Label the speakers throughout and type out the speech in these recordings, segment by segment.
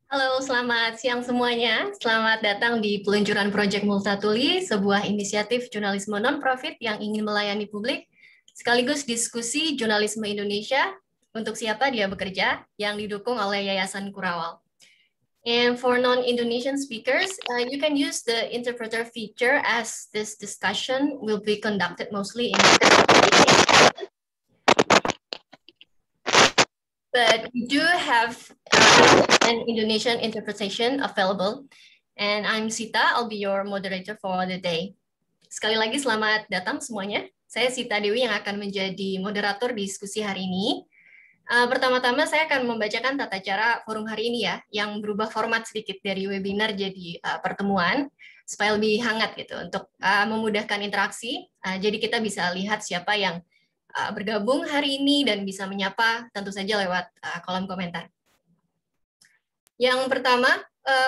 Speaker 1: Halo, selamat siang semuanya. Selamat datang di peluncuran Proyek Multatuli, sebuah inisiatif jurnalisme non-profit yang ingin melayani publik, sekaligus diskusi jurnalisme Indonesia untuk siapa dia bekerja, yang didukung oleh Yayasan Kurawal. And for non-Indonesian speakers, you can use the interpreter feature as this discussion will be conducted mostly in but we do have an Indonesian interpretation available. And I'm Sita, I'll be your moderator for the day. Sekali lagi selamat datang semuanya. Saya Sita Dewi yang akan menjadi moderator diskusi hari ini. Pertama-tama saya akan membacakan tata cara forum hari ini ya, yang berubah format sedikit dari webinar jadi pertemuan, supaya lebih hangat gitu, untuk memudahkan interaksi. Jadi kita bisa lihat siapa yang bergabung hari ini dan bisa menyapa tentu saja lewat kolom komentar. Yang pertama,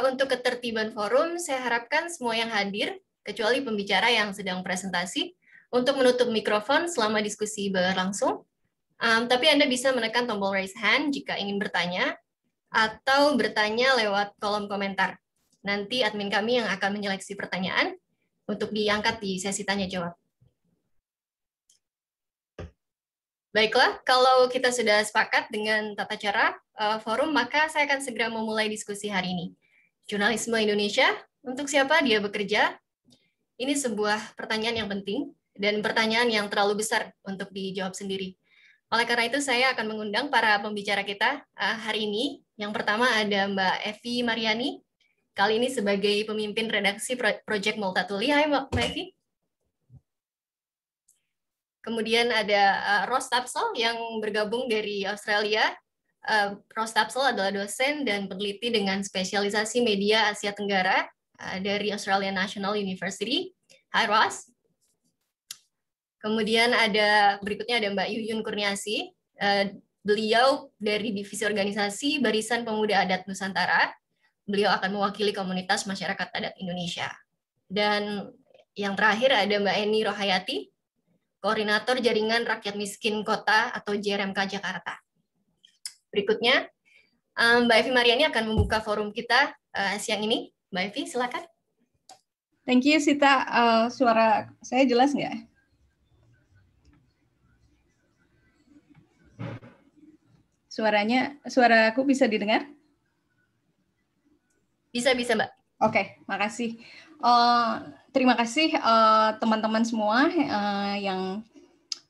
Speaker 1: untuk ketertiban forum, saya harapkan semua yang hadir, kecuali pembicara yang sedang presentasi, untuk menutup mikrofon selama diskusi berlangsung. Tapi Anda bisa menekan tombol raise hand jika ingin bertanya, atau bertanya lewat kolom komentar. Nanti admin kami yang akan menyeleksi pertanyaan untuk diangkat di sesi tanya-jawab. Baiklah, kalau kita sudah sepakat dengan tata cara forum, maka saya akan segera memulai diskusi hari ini. Jurnalisme Indonesia, untuk siapa dia bekerja? Ini sebuah pertanyaan yang penting, dan pertanyaan yang terlalu besar untuk dijawab sendiri. Oleh karena itu, saya akan mengundang para pembicara kita hari ini. Yang pertama ada Mbak Evi Mariani, kali ini sebagai pemimpin redaksi Proyek Multatuli. Hai Mbak Evi. Kemudian ada Ros Tapsel yang bergabung dari Australia. Ros Tapsel adalah dosen dan peneliti dengan spesialisasi media Asia Tenggara dari Australian National University. Hai Ros. Kemudian berikutnya ada Mbak Yuyun Kurniasi. Beliau dari Divisi Organisasi Barisan Pemuda Adat Nusantara. Beliau akan mewakili komunitas masyarakat adat Indonesia. Dan yang terakhir ada Mbak Eni Rohayati, Koordinator Jaringan Rakyat Miskin Kota atau JRMK Jakarta. Berikutnya, Mbak Evi Mariani akan membuka forum kita siang ini. Mbak Evi, silakan.
Speaker 2: Thank you, Sita. Suara saya jelas nggak? Suaraku bisa didengar?
Speaker 1: Bisa, Mbak.
Speaker 2: Oke, makasih. Terima kasih teman-teman semua yang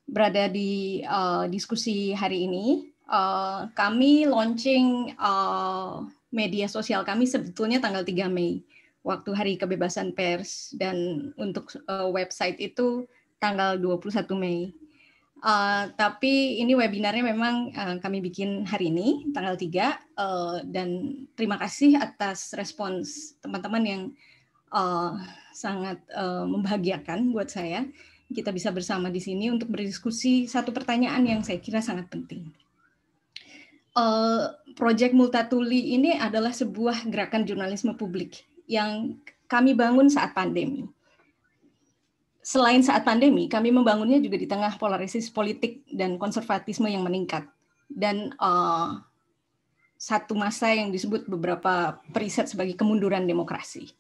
Speaker 2: berada di diskusi hari ini. Kami launching media sosial kami sebetulnya tanggal 3 Mei, waktu Hari Kebebasan Pers, dan untuk website itu tanggal 21 Mei. Tapi ini webinarnya memang kami bikin hari ini, tanggal 3, dan terima kasih atas respons teman-teman yang sangat membahagiakan buat saya. Kita bisa bersama di sini untuk berdiskusi satu pertanyaan yang saya kira sangat penting. Proyek Multatuli ini adalah sebuah gerakan jurnalisme publik yang kami bangun saat pandemi. Selain saat pandemi, kami membangunnya juga di tengah polarisasi politik dan konservatisme yang meningkat. Dan satu masa yang disebut beberapa periset sebagai kemunduran demokrasi.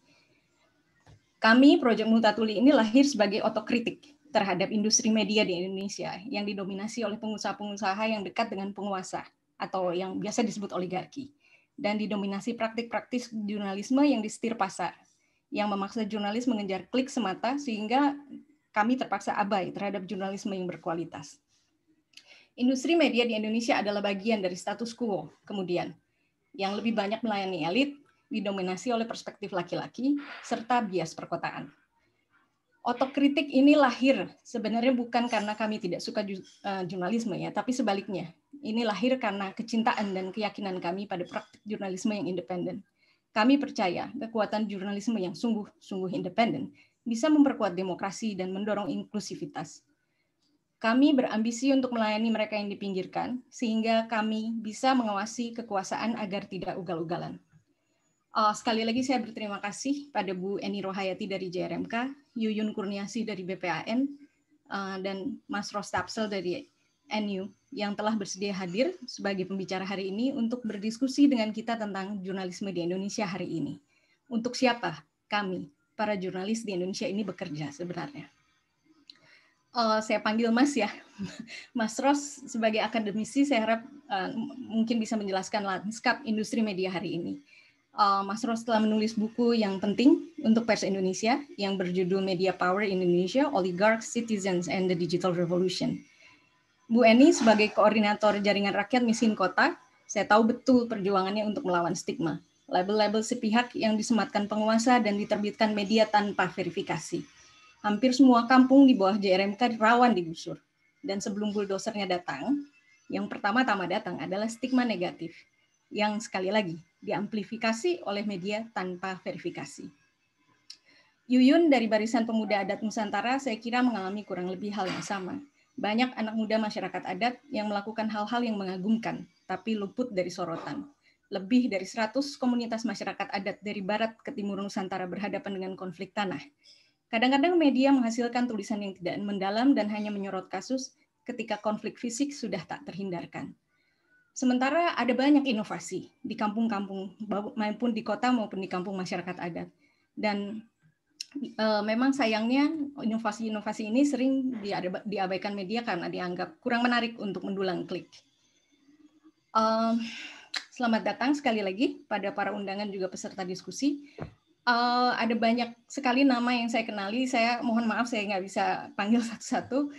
Speaker 2: Kami, Proyek Multatuli ini lahir sebagai otokritik terhadap industri media di Indonesia yang didominasi oleh pengusaha-pengusaha yang dekat dengan penguasa atau yang biasa disebut oligarki, dan didominasi praktik-praktik jurnalisme yang disetir pasar, yang memaksa jurnalis mengejar klik semata sehingga kami terpaksa abai terhadap jurnalisme yang berkualitas. Industri media di Indonesia adalah bagian dari status quo kemudian, yang lebih banyak melayani elit, didominasi oleh perspektif laki-laki, serta bias perkotaan. Otokritik ini lahir sebenarnya bukan karena kami tidak suka jurnalisme ya, tapi sebaliknya. Ini lahir karena kecintaan dan keyakinan kami pada praktik jurnalisme yang independen. Kami percaya kekuatan jurnalisme yang sungguh-sungguh independen bisa memperkuat demokrasi dan mendorong inklusivitas. Kami berambisi untuk melayani mereka yang dipinggirkan, sehingga kami bisa mengawasi kekuasaan agar tidak ugal-ugalan. Sekali lagi saya berterima kasih pada Bu Eni Rohayati dari JRMK, Yuyun Kurniasi dari BPAN, dan Mas Ros Tapsel dari NU yang telah bersedia hadir sebagai pembicara hari ini untuk berdiskusi dengan kita tentang jurnalisme di Indonesia hari ini. Untuk siapa kami, para jurnalis di Indonesia ini bekerja sebenarnya? Saya panggil Mas ya. Mas Ros sebagai akademisi saya harap mungkin bisa menjelaskan lanskap industri media hari ini. Mas Ros telah menulis buku yang penting untuk pers Indonesia yang berjudul Media Power Indonesia, Oligarchs, Citizens, and the Digital Revolution. Bu Eni sebagai koordinator jaringan rakyat miskin kota, saya tahu betul perjuangannya untuk melawan stigma, label-label sepihak yang disematkan penguasa dan diterbitkan media tanpa verifikasi. Hampir semua kampung di bawah JRMK rawan digusur. Dan sebelum buldosernya datang, yang pertama-tama datang adalah stigma negatif, yang sekali lagi diamplifikasi oleh media tanpa verifikasi. Yuyun dari Barisan Pemuda Adat Nusantara saya kira mengalami kurang lebih hal yang sama. Banyak anak muda masyarakat adat yang melakukan hal-hal yang mengagumkan, tapi luput dari sorotan. Lebih dari 100 komunitas masyarakat adat dari barat ke timur Nusantara berhadapan dengan konflik tanah. Kadang-kadang media menghasilkan tulisan yang tidak mendalam dan hanya menyorot kasus ketika konflik fisik sudah tak terhindarkan. Sementara ada banyak inovasi di kampung-kampung maupun di kota maupun di kampung masyarakat adat. Dan memang sayangnya inovasi-inovasi ini sering diabaikan media karena dianggap kurang menarik untuk mendulang klik. Selamat datang sekali lagi pada para undangan juga peserta diskusi. Ada banyak sekali nama yang saya kenali, saya mohon maaf saya nggak bisa panggil satu-satu.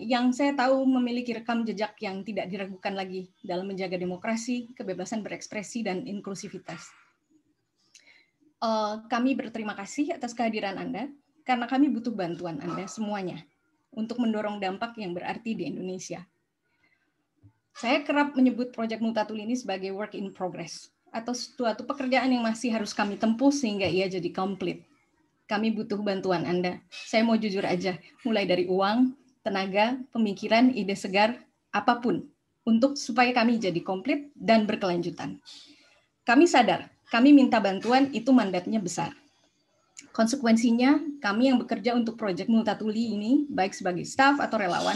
Speaker 2: Yang saya tahu memiliki rekam jejak yang tidak diragukan lagi dalam menjaga demokrasi, kebebasan berekspresi, dan inklusivitas. Kami berterima kasih atas kehadiran Anda, karena kami butuh bantuan Anda semuanya untuk mendorong dampak yang berarti di Indonesia. Saya kerap menyebut proyek Multatuli ini sebagai work in progress, atau suatu pekerjaan yang masih harus kami tempuh sehingga ia jadi komplit. Kami butuh bantuan Anda. Saya mau jujur aja, mulai dari uang, tenaga, pemikiran, ide segar, apapun, untuk supaya kami jadi komplit dan berkelanjutan. Kami sadar, kami minta bantuan itu mandatnya besar. Konsekuensinya, kami yang bekerja untuk proyek Multatuli ini, baik sebagai staf atau relawan,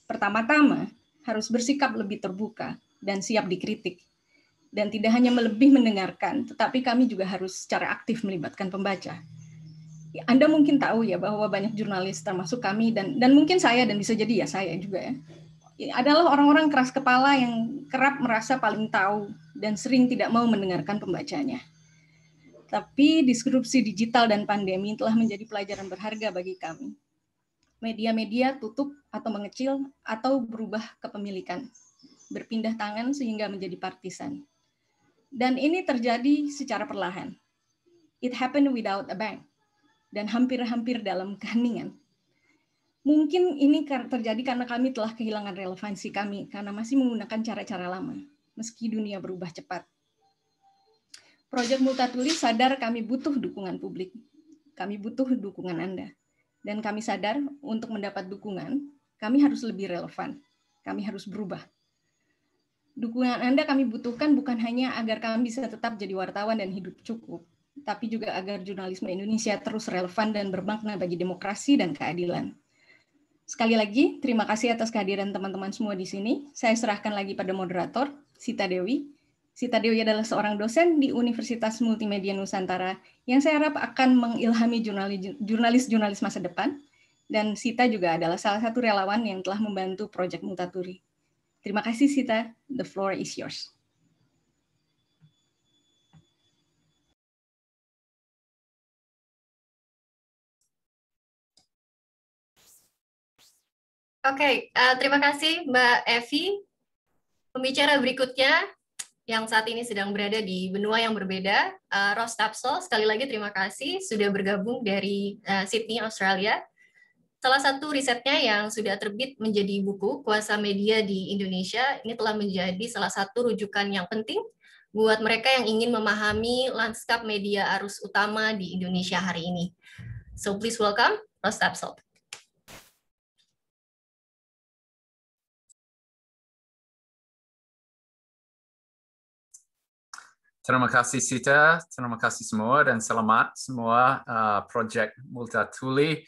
Speaker 2: pertama-tama harus bersikap lebih terbuka dan siap dikritik. Dan tidak hanya lebih mendengarkan, tetapi kami juga harus secara aktif melibatkan pembaca. Anda mungkin tahu ya bahwa banyak jurnalis termasuk kami dan mungkin saya dan bisa jadi ya saya juga ya, adalah orang-orang keras kepala yang kerap merasa paling tahu dan sering tidak mau mendengarkan pembacanya. Tapi disrupsi digital dan pandemi telah menjadi pelajaran berharga bagi kami. Media-media tutup atau mengecil atau berubah kepemilikan, berpindah tangan sehingga menjadi partisan. Dan ini terjadi secara perlahan. It happened without a bang. Dan hampir-hampir dalam keheningan. Mungkin ini terjadi karena kami telah kehilangan relevansi kami, karena masih menggunakan cara-cara lama, meski dunia berubah cepat. Proyek Multatuli sadar kami butuh dukungan publik. Kami butuh dukungan Anda. Dan kami sadar untuk mendapat dukungan, kami harus lebih relevan. Kami harus berubah. Dukungan Anda kami butuhkan bukan hanya agar kami bisa tetap jadi wartawan dan hidup cukup, tapi juga agar jurnalisme Indonesia terus relevan dan bermakna bagi demokrasi dan keadilan. Sekali lagi, terima kasih atas kehadiran teman-teman semua di sini. Saya serahkan lagi pada moderator, Sita Dewi. Sita Dewi adalah seorang dosen di Universitas Multimedia Nusantara yang saya harap akan mengilhami jurnalis-jurnalis masa depan. Dan Sita juga adalah salah satu relawan yang telah membantu proyek Multatuli. Terima kasih, Sita. The floor is yours.
Speaker 1: Oke, terima kasih Mbak Evi. Pembicara berikutnya yang saat ini sedang berada di benua yang berbeda, Ros Tapsel. Sekali lagi terima kasih sudah bergabung dari Sydney, Australia. Salah satu risetnya yang sudah terbit menjadi buku Kuasa Media di Indonesia, ini telah menjadi salah satu rujukan yang penting buat mereka yang ingin memahami lanskap media arus utama di Indonesia hari ini. So please welcome Ros Tapsel.
Speaker 3: Terima kasih Sita, terima kasih semua dan selamat semua proyek Multatuli.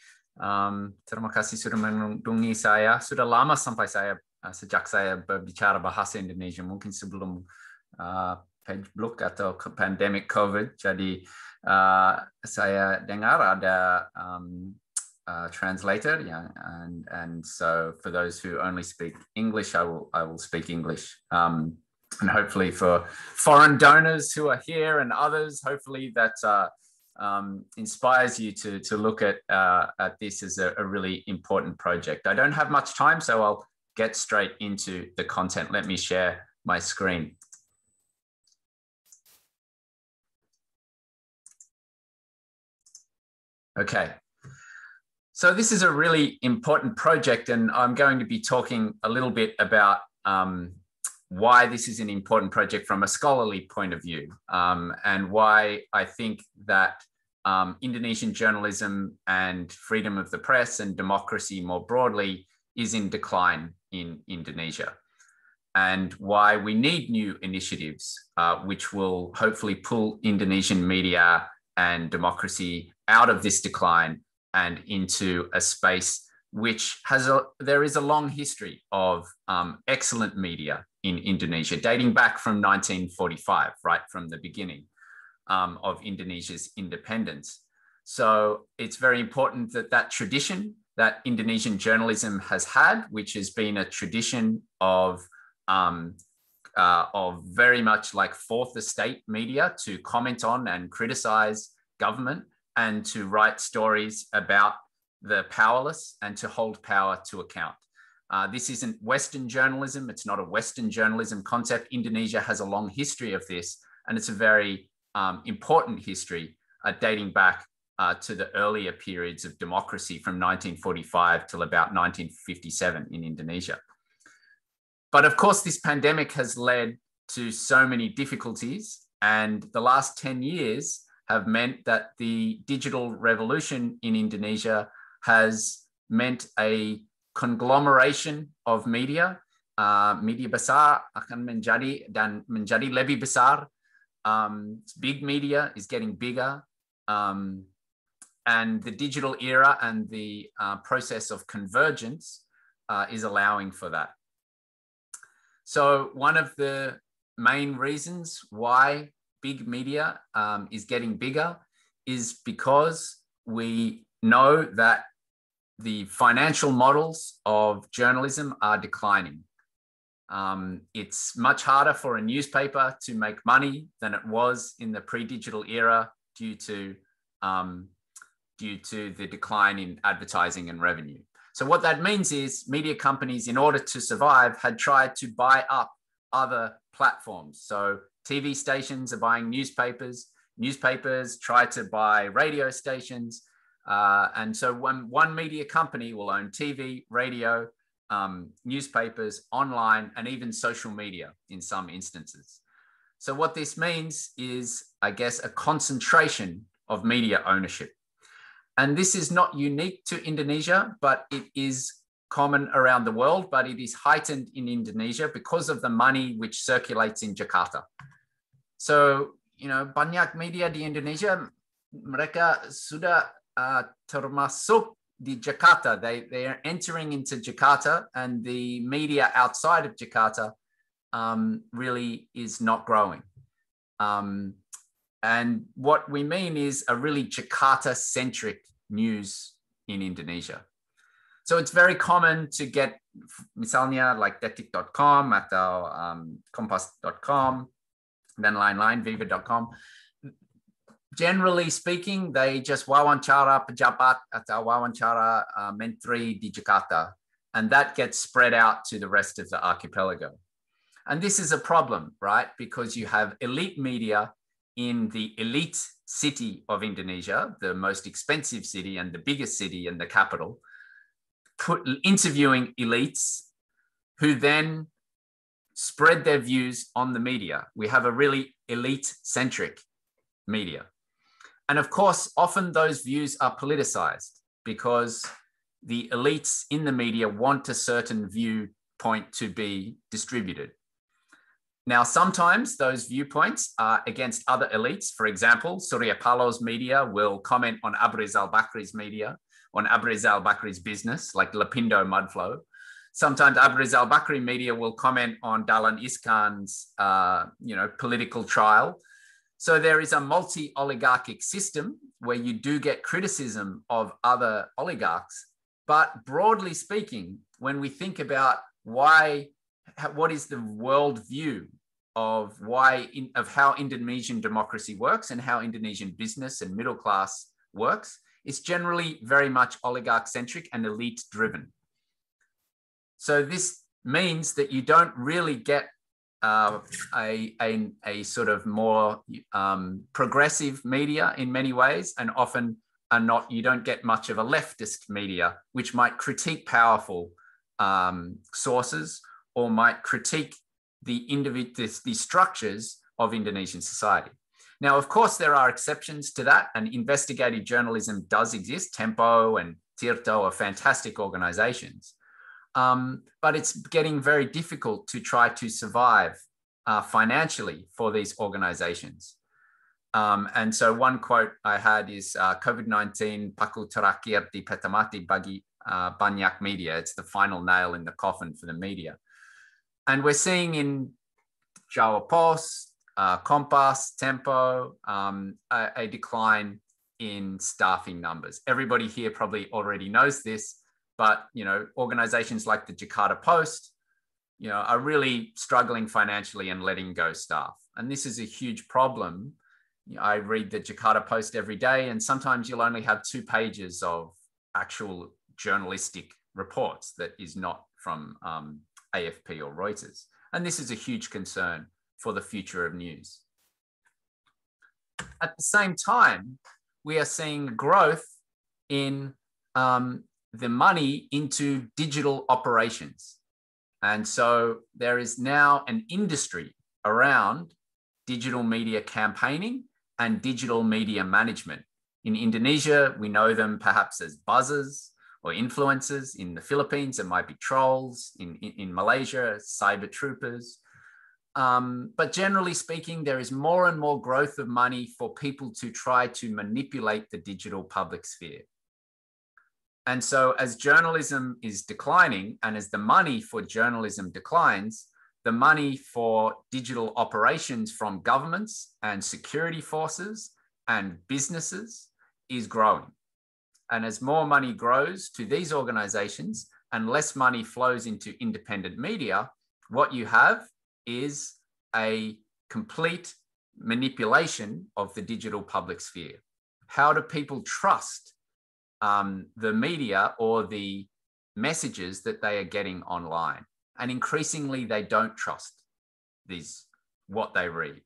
Speaker 3: Terima kasih sudah mengunjungi saya. Sudah lama sampai saya sejak saya berbicara bahasa Indonesia, mungkin sebelum page atau pandemic COVID. Jadi saya dengar ada translator, yeah, and so for those who only speak English, I will speak English, and hopefully for foreign donors who are here and others, hopefully that inspires you to look at this as a really important project. I don't have much time, so I'll get straight into the content. Let me share my screen. Okay. So this is a really important project, and I'm going to be talking a little bit about why this is an important project from a scholarly point of view, and why I think that Indonesian journalism and freedom of the press and democracy more broadly is in decline in Indonesia, and why we need new initiatives which will hopefully pull Indonesian media and democracy out of this decline and into a space which there is a long history of excellent media in Indonesia, dating back from 1945, right from the beginning of Indonesia's independence. So it's very important that that tradition that Indonesian journalism has had, which has been a tradition of very much like fourth estate media to comment on and criticize government and to write stories about the powerless and to hold power to account. This isn't Western journalism. It's not a Western journalism concept. Indonesia has a long history of this, and it's a very important history dating back to the earlier periods of democracy from 1945 till about 1957 in Indonesia. But of course, this pandemic has led to so many difficulties, and the last 10 years have meant that the digital revolution in Indonesia has meant a conglomeration of media. Media besar akan menjadi lebih besar. Big media is getting bigger. And the digital era and the process of convergence is allowing for that. So one of the main reasons why big media is getting bigger is because we know that the financial models of journalism are declining. It's much harder for a newspaper to make money than it was in the pre-digital era due to the decline in advertising and revenue. So what that means is media companies, in order to survive, had tried to buy up other platforms. So TV stations are buying newspapers, newspapers try to buy radio stations. And so one media company will own TV, radio, newspapers, online, and even social media in some instances. So what this means is, I guess, a concentration of media ownership. And this is not unique to Indonesia, but it is common around the world, but it is heightened in Indonesia because of the money which circulates in Jakarta. So, banyak media di Indonesia, mereka sudah termasuk di Jakarta. They are entering into Jakarta, and the media outside of Jakarta really is not growing. And what we mean is a really Jakarta-centric news in Indonesia. So it's very common to get, misalnya like detik.com atau kompas.com, dan lain-lain, viva.com. Generally speaking, they just wawancara pejabat atau wawancara menteri di Jakarta, and that gets spread out to the rest of the archipelago. And this is a problem, right? Because you have elite media in the elite city of Indonesia, the most expensive city and the biggest city and the capital, interviewing elites who then spread their views on the media. We have a really elite-centric media. And of course, often those views are politicized because the elites in the media want a certain viewpoint to be distributed. Now, sometimes those viewpoints are against other elites. For example, Surya Palo's media will comment on Abu Rizal Bakri's media, on Abu Rizal Bakri's business, like Lapindo Mudflow. sometimes Abu Rizal Al-Bakri media will comment on Dahlan Iskan's, political trial. So there is a multi-oligarchic system where you do get criticism of other oligarchs. But broadly speaking, when we think about what is the world view of how Indonesian democracy works and how Indonesian business and middle class works, it's generally very much oligarch-centric and elite-driven. So this means that you don't really get a sort of more progressive media in many ways, and often you don't get much of a leftist media, which might critique powerful sources or might critique the structures of Indonesian society. Now, of course, there are exceptions to that, and investigative journalism does exist. Tempo and Tirto are fantastic organizations. But it's getting very difficult to try to survive financially for these organizations. And so one quote I had is COVID-19 paku terakhir di peta mati bagi banyak media. It's the final nail in the coffin for the media. And we're seeing in Jawa Post, Kompas, Tempo, a decline in staffing numbers. Everybody here probably already knows this, but organizations like the Jakarta Post, are really struggling financially and letting go staff. And this is a huge problem. I read the Jakarta Post every day, and sometimes you'll only have 2 pages of actual journalistic reports that is not from AFP or Reuters. And this is a huge concern for the future of news. At the same time, we are seeing growth in the money into digital operations. And so there is now an industry around digital media campaigning and digital media management. In Indonesia, we know them perhaps as buzzers or influencers. In the Philippines, it might be trolls. In Malaysia, cyber troopers. But generally speaking, there is more and more growth of money for people to try to manipulate the digital public sphere. And so as journalism is declining, and as the money for journalism declines, the money for digital operations from governments and security forces and businesses is growing. And as more money grows to these organizations and less money flows into independent media, what you have is a complete manipulation of the digital public sphere. How do people trust the media or the messages that they are getting online? And increasingly, they don't trust what they read.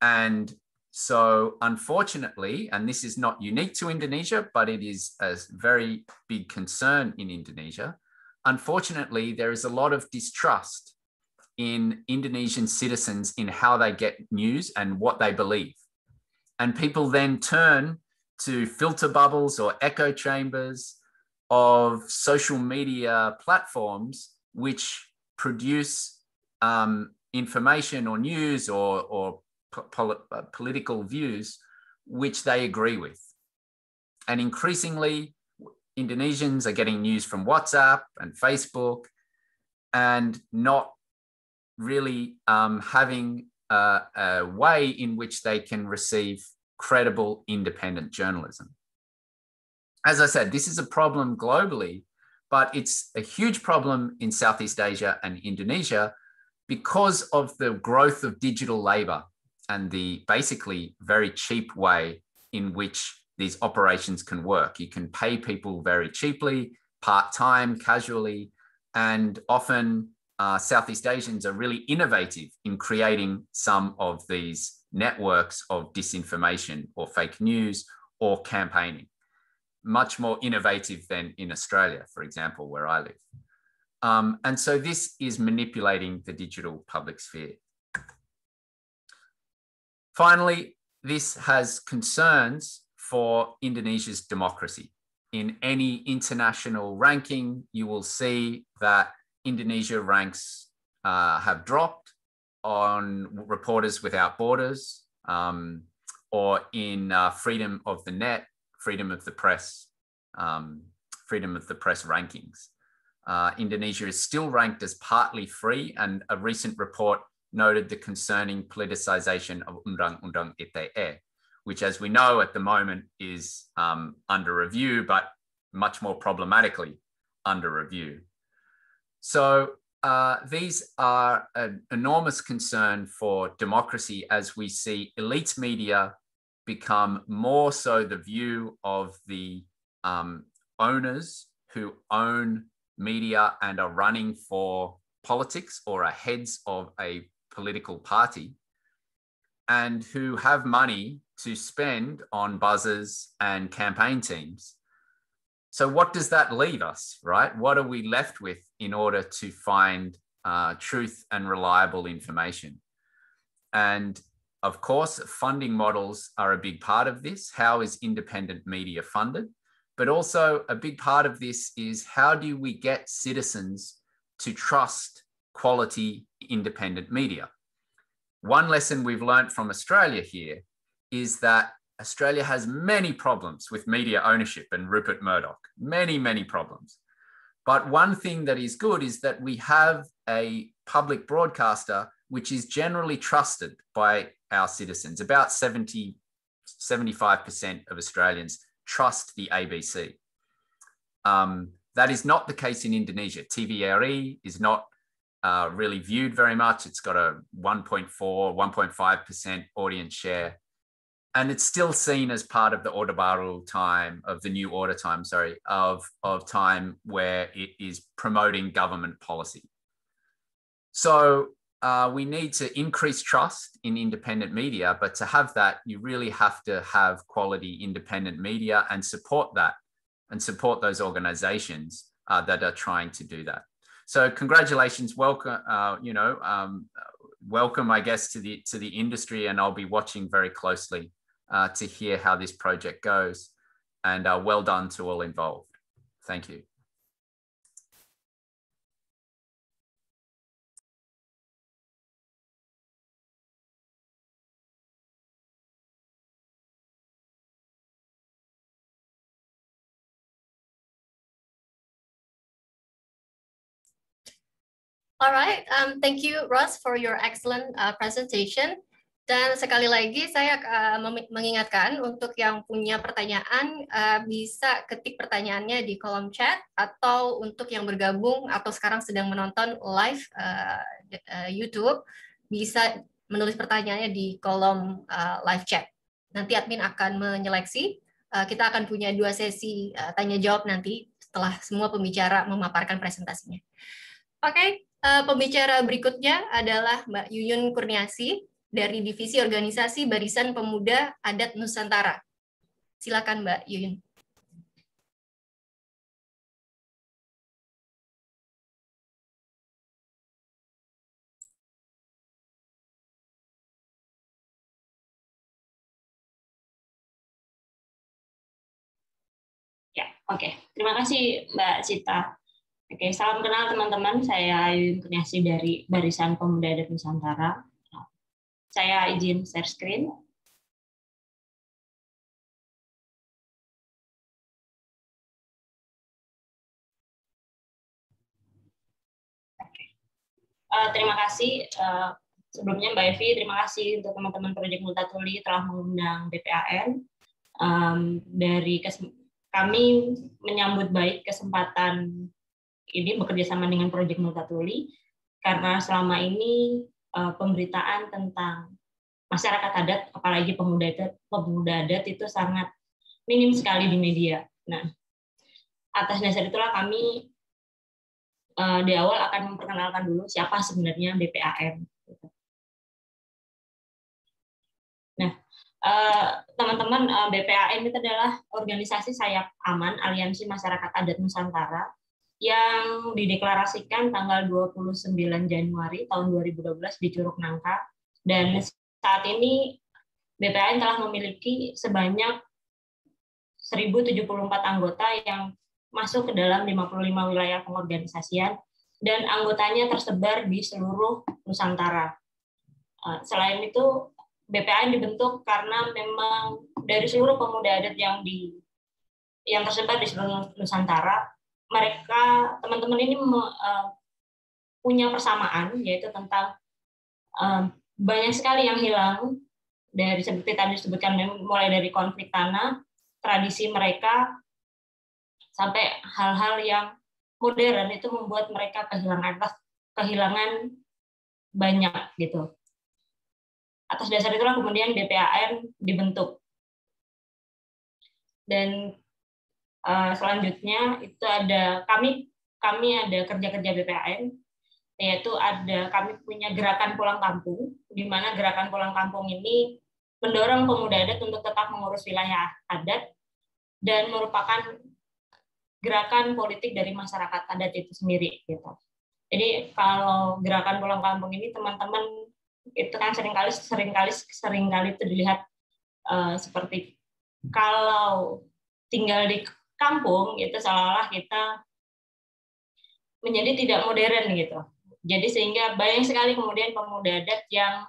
Speaker 3: And so unfortunately, and this is not unique to Indonesia, but it is a very big concern in Indonesia, unfortunately, there is a lot of distrust in Indonesian citizens in how they get news and what they believe. And people then turn to filter bubbles or echo chambers of social media platforms which produce information or news or political views which they agree with. And increasingly, Indonesians are getting news from WhatsApp and Facebook and not really having a way in which they can receive credible, independent journalism. As I said, this is a problem globally, but it's a huge problem in Southeast Asia and Indonesia because of the growth of digital labor and the basically very cheap way in which these operations can work. You can pay people very cheaply, part-time, casually, and often Southeast Asians are really innovative in creating some of these networks of disinformation or fake news or campaigning. Much more innovative than in Australia, for example, where I live. And so this is manipulating the digital public sphere. Finally, this has concerns for Indonesia's democracy. In any international ranking, you will see that Indonesia ranks have dropped on Reporters Without Borders or in freedom of the net, freedom of the press rankings. Indonesia is still ranked as partly free, and a recent report noted the concerning politicization of Undang-Undang ITE, which, as we know, at the moment is under review, but much more problematically under review. So these are an enormous concern for democracy as we see elite media become more so the view of the owners who own media and are running for politics or are heads of a political party and who have money to spend on buzzers and campaign teams. So what does that leave us, right? What are we left with in order to find truth and reliable information? And of course, funding models are a big part of this. How is independent media funded? But also a big part of this is how do we get citizens to trust quality independent media? One lesson we've learned from Australia here is that Australia has many problems with media ownership and Rupert Murdoch, many, many problems. But one thing that is good is that we have a public broadcaster which is generally trusted by our citizens. About 75% of Australians trust the ABC. That is not the case in Indonesia. TVRI is not really viewed very much. It's got a 1.4, 1.5% audience share. And it's still seen as part of the Orde Baru time, of the new order time, sorry, of time where it is promoting government policy. So we need to increase trust in independent media, but to have that, you really have to have quality independent media and support that and support those organizations that are trying to do that. So congratulations, welcome, welcome, I guess, to the industry, and I'll be watching very closely to hear how this project goes, and well done to all involved. Thank you.
Speaker 1: All right, thank you, Ross, for your excellent presentation. Dan sekali lagi saya mengingatkan untuk yang punya pertanyaan bisa ketik pertanyaannya di kolom chat, atau untuk yang bergabung atau sekarang sedang menonton live YouTube bisa menulis pertanyaannya di kolom live chat. Nanti admin akan menyeleksi. Kita akan punya 2 sesi tanya jawab nanti setelah semua pembicara memaparkan presentasinya. Oke, pembicara berikutnya adalah Mbak Yuyun Kurniasi dari Divisi Organisasi Barisan Pemuda Adat Nusantara. Silakan Mbak Yuyun.
Speaker 4: Ya, oke. Terima kasih Mbak Cita. Oke, salam kenal teman-teman. Saya Yuyun Kurniasi dari Barisan Pemuda Adat Nusantara. Saya izin share screen. Terima kasih. Sebelumnya Mbak Evi, terima kasih untuk teman-teman Proyek Multatuli telah mengundang BPAN. Kami menyambut baik kesempatan ini bekerja sama dengan Proyek Multatuli karena selama ini pemberitaan tentang masyarakat adat, apalagi pemuda adat itu sangat minim sekali di media. Nah, atas dasar itulah kami di awal akan memperkenalkan dulu siapa sebenarnya BPAN. Nah, teman-teman, BPAN itu adalah organisasi sayap aman Aliansi Masyarakat Adat Nusantara yang dideklarasikan tanggal 29 Januari tahun 2012 di Curug Nangka, dan saat ini BPAN telah memiliki sebanyak 1.074 anggota yang masuk ke dalam 55 wilayah pengorganisasian dan anggotanya tersebar di seluruh Nusantara. Selain itu, BPAN dibentuk karena memang dari seluruh pemuda adat yang tersebar di seluruh Nusantara, mereka teman-teman ini punya persamaan, yaitu tentang banyak sekali yang hilang dari seperti tadi disebutkan, mulai dari konflik tanah, tradisi mereka, sampai hal-hal yang modern itu membuat mereka kehilangan banyak gitu. Atas dasar itulah kemudian BPAN dibentuk. Dan selanjutnya itu ada kami ada kerja-kerja BPAN, yaitu kami punya gerakan pulang kampung, di mana gerakan pulang kampung ini mendorong pemuda adat untuk tetap mengurus wilayah adat dan merupakan gerakan politik dari masyarakat adat itu sendiri gitu. Jadi kalau gerakan pulang kampung ini teman-teman itu kan seringkali itu dilihat seperti kalau tinggal di kampung itu seolah-olah kita menjadi tidak modern gitu. Jadi sehingga banyak sekali kemudian pemuda adat yang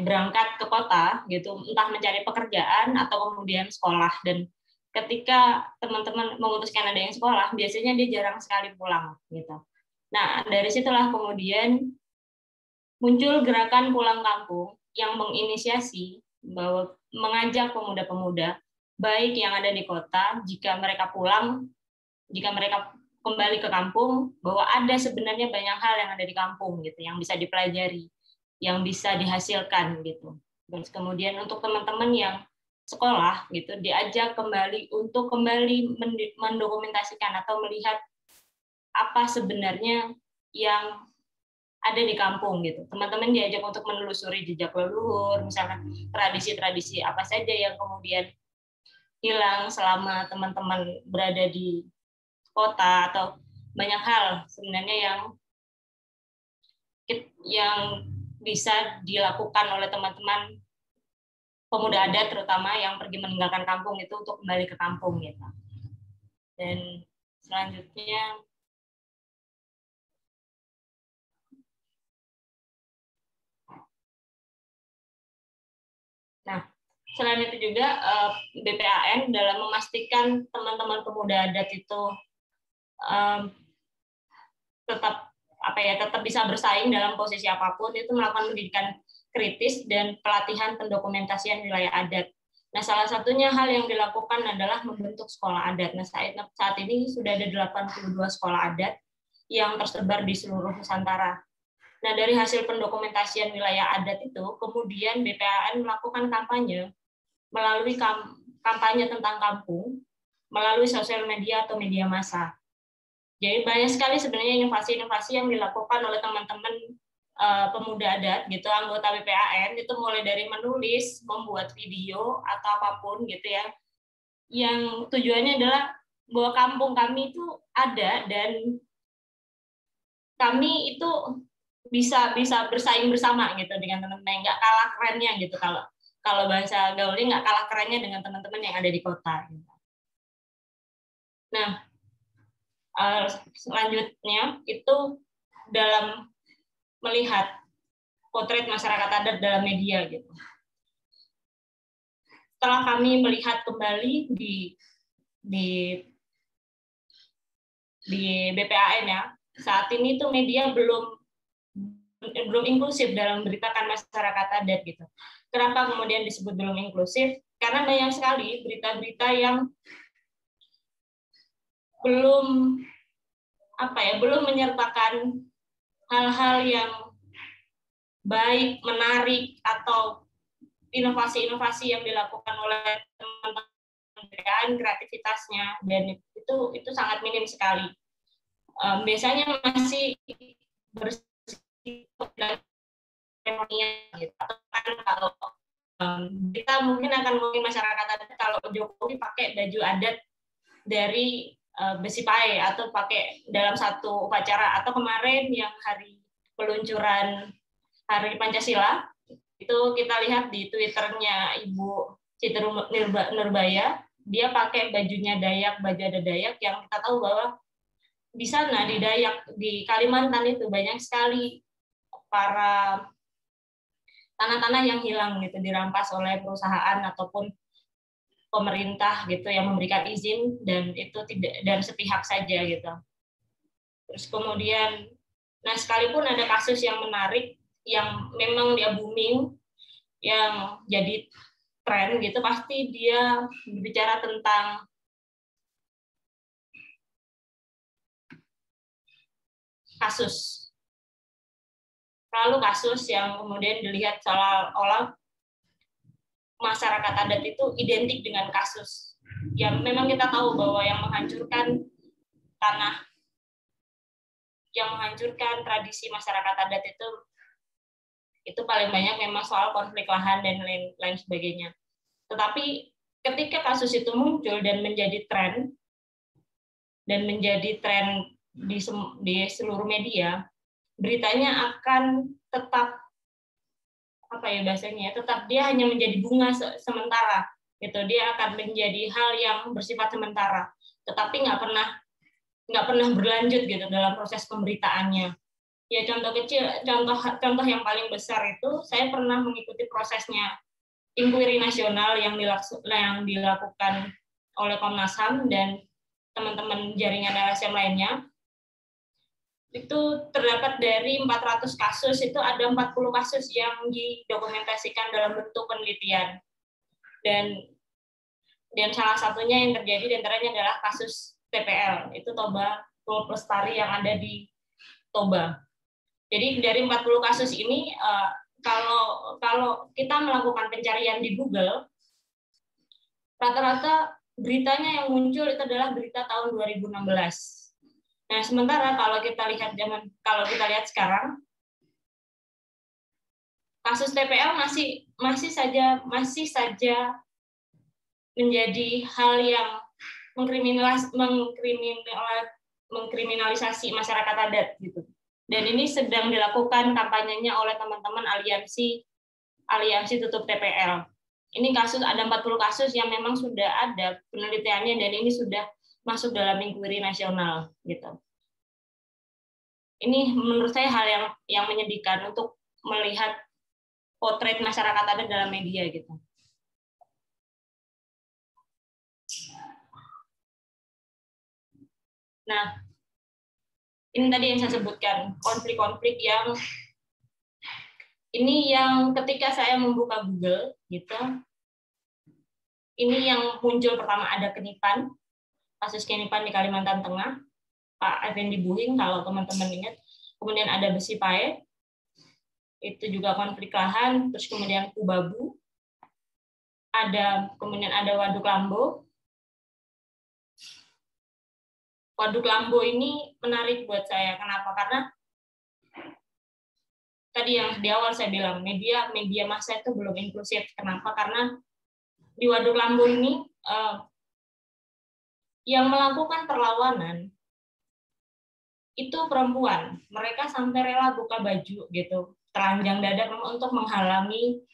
Speaker 4: berangkat ke kota gitu, entah mencari pekerjaan atau kemudian sekolah. Dan ketika teman-teman memutuskan ada yang sekolah, biasanya dia jarang sekali pulang gitu. Nah, dari situlah kemudian muncul gerakan pulang kampung yang menginisiasi bahwa mengajak pemuda-pemuda baik yang ada di kota, jika mereka kembali ke kampung, bahwa ada sebenarnya banyak hal yang ada di kampung gitu, yang bisa dipelajari, yang bisa dihasilkan gitu. Terus kemudian untuk teman-teman yang sekolah gitu diajak untuk kembali mendokumentasikan atau melihat apa sebenarnya yang ada di kampung gitu. Teman-teman diajak untuk menelusuri jejak leluhur, misalkan tradisi-tradisi apa saja yang kemudian hilang selama teman-teman berada di kota, atau banyak hal sebenarnya yang bisa dilakukan oleh teman-teman pemuda adat terutama yang pergi meninggalkan kampung itu untuk kembali ke kampung gitu. Dan selanjutnya selain itu juga BPAN dalam memastikan teman-teman pemuda adat itu tetap bisa bersaing dalam posisi apapun, itu melakukan pendidikan kritis dan pelatihan pendokumentasian wilayah adat. Nah, salah satunya hal yang dilakukan adalah membentuk sekolah adat. Nah, saat ini sudah ada 82 sekolah adat yang tersebar di seluruh Nusantara. Nah, dari hasil pendokumentasian wilayah adat itu, kemudian BPAN melakukan kampanye melalui kampanye tentang kampung, melalui sosial media atau media massa. Jadi banyak sekali sebenarnya inovasi-inovasi yang dilakukan oleh teman-teman pemuda adat gitu, anggota BPAN itu, mulai dari menulis, membuat video atau apapun gitu ya, yang tujuannya adalah bahwa kampung kami itu ada dan kami itu bisa bersaing bersama gitu dengan teman-teman, nggak kalah kerennya gitu, kalau bahasa gaulnya nggak kalah kerennya dengan teman-teman yang ada di kota gitu. Nah, selanjutnya itu dalam melihat potret masyarakat adat dalam media gitu. Setelah kami melihat kembali di BPAN ya, saat ini tuh media belum inklusif dalam memberitakan masyarakat adat gitu. Kenapa kemudian disebut belum inklusif? Karena banyak sekali berita-berita yang belum menyertakan hal-hal yang baik, menarik, atau inovasi-inovasi yang dilakukan oleh teman-teman BPAN, kreativitasnya, dan itu sangat minim sekali. Biasanya masih bersifat gitu. Kalau kita mungkin akan mungkin masyarakat adat kalau Jokowi pakai baju adat dari besi pae atau pakai dalam satu upacara, atau kemarin yang hari peluncuran Hari Pancasila itu kita lihat di Twitternya Ibu Siti Nurbaya, dia pakai bajunya Dayak, baju adat Dayak, yang kita tahu bahwa di sana di Dayak di Kalimantan itu banyak sekali para tanah-tanah yang hilang gitu, dirampas oleh perusahaan ataupun pemerintah gitu yang memberikan izin, dan itu tidak, dan sepihak saja gitu. Terus kemudian, nah sekalipun ada kasus yang menarik yang memang dia booming, yang jadi tren gitu, pasti dia berbicara tentang kasus. Lalu kasus yang kemudian dilihat seolah-olah masyarakat adat itu identik dengan kasus. Ya memang kita tahu bahwa yang menghancurkan tanah, yang menghancurkan tradisi masyarakat adat itu paling banyak memang soal konflik lahan dan lain sebagainya. Tetapi ketika kasus itu muncul dan menjadi tren di seluruh media, beritanya akan tetap tetap dia hanya menjadi bunga sementara gitu, dia akan menjadi hal yang bersifat sementara, tetapi nggak pernah berlanjut gitu dalam proses pemberitaannya. Ya contoh yang paling besar itu saya pernah mengikuti prosesnya inkuiri nasional yang dilakukan oleh Komnas HAM dan teman-teman jaringan LSM lainnya. Itu terdapat dari 400 kasus, itu ada 40 kasus yang didokumentasikan dalam bentuk penelitian. Dan salah satunya yang terjadi di antaranya adalah kasus TPL, itu Toba Pulau Lestari yang ada di Toba. Jadi dari 40 kasus ini, kalau kita melakukan pencarian di Google, rata-rata beritanya yang muncul itu adalah berita tahun 2016. Nah, sementara kalau kita lihat sekarang, kasus TPL masih saja menjadi hal yang mengkriminalisasi masyarakat adat gitu. Dan ini sedang dilakukan kampanyenya oleh teman-teman aliansi tutup TPL. Ini kasus, ada 40 kasus yang memang sudah ada penelitiannya dan ini sudah masuk dalam inkuiri nasional gitu. Ini menurut saya hal yang menyedihkan untuk melihat potret masyarakat adat dalam media gitu. Nah, ini tadi yang saya sebutkan, konflik-konflik yang ketika saya membuka Google gitu, ini yang muncul pertama ada Kenipan, kasus Kenipan di Kalimantan Tengah, Pak Effendi Buhing kalau teman-teman ingat. Kemudian ada Besi Pae, itu juga konflik lahan. Terus kemudian Kubabu, kemudian ada Waduk Lambo. Waduk Lambo ini menarik buat saya. Kenapa? Karena tadi yang di awal saya bilang media massa itu belum inklusif. Kenapa? Karena di Waduk Lambo ini yang melakukan perlawanan itu perempuan. Mereka sampai rela buka baju gitu, telanjang dada untuk menghalangi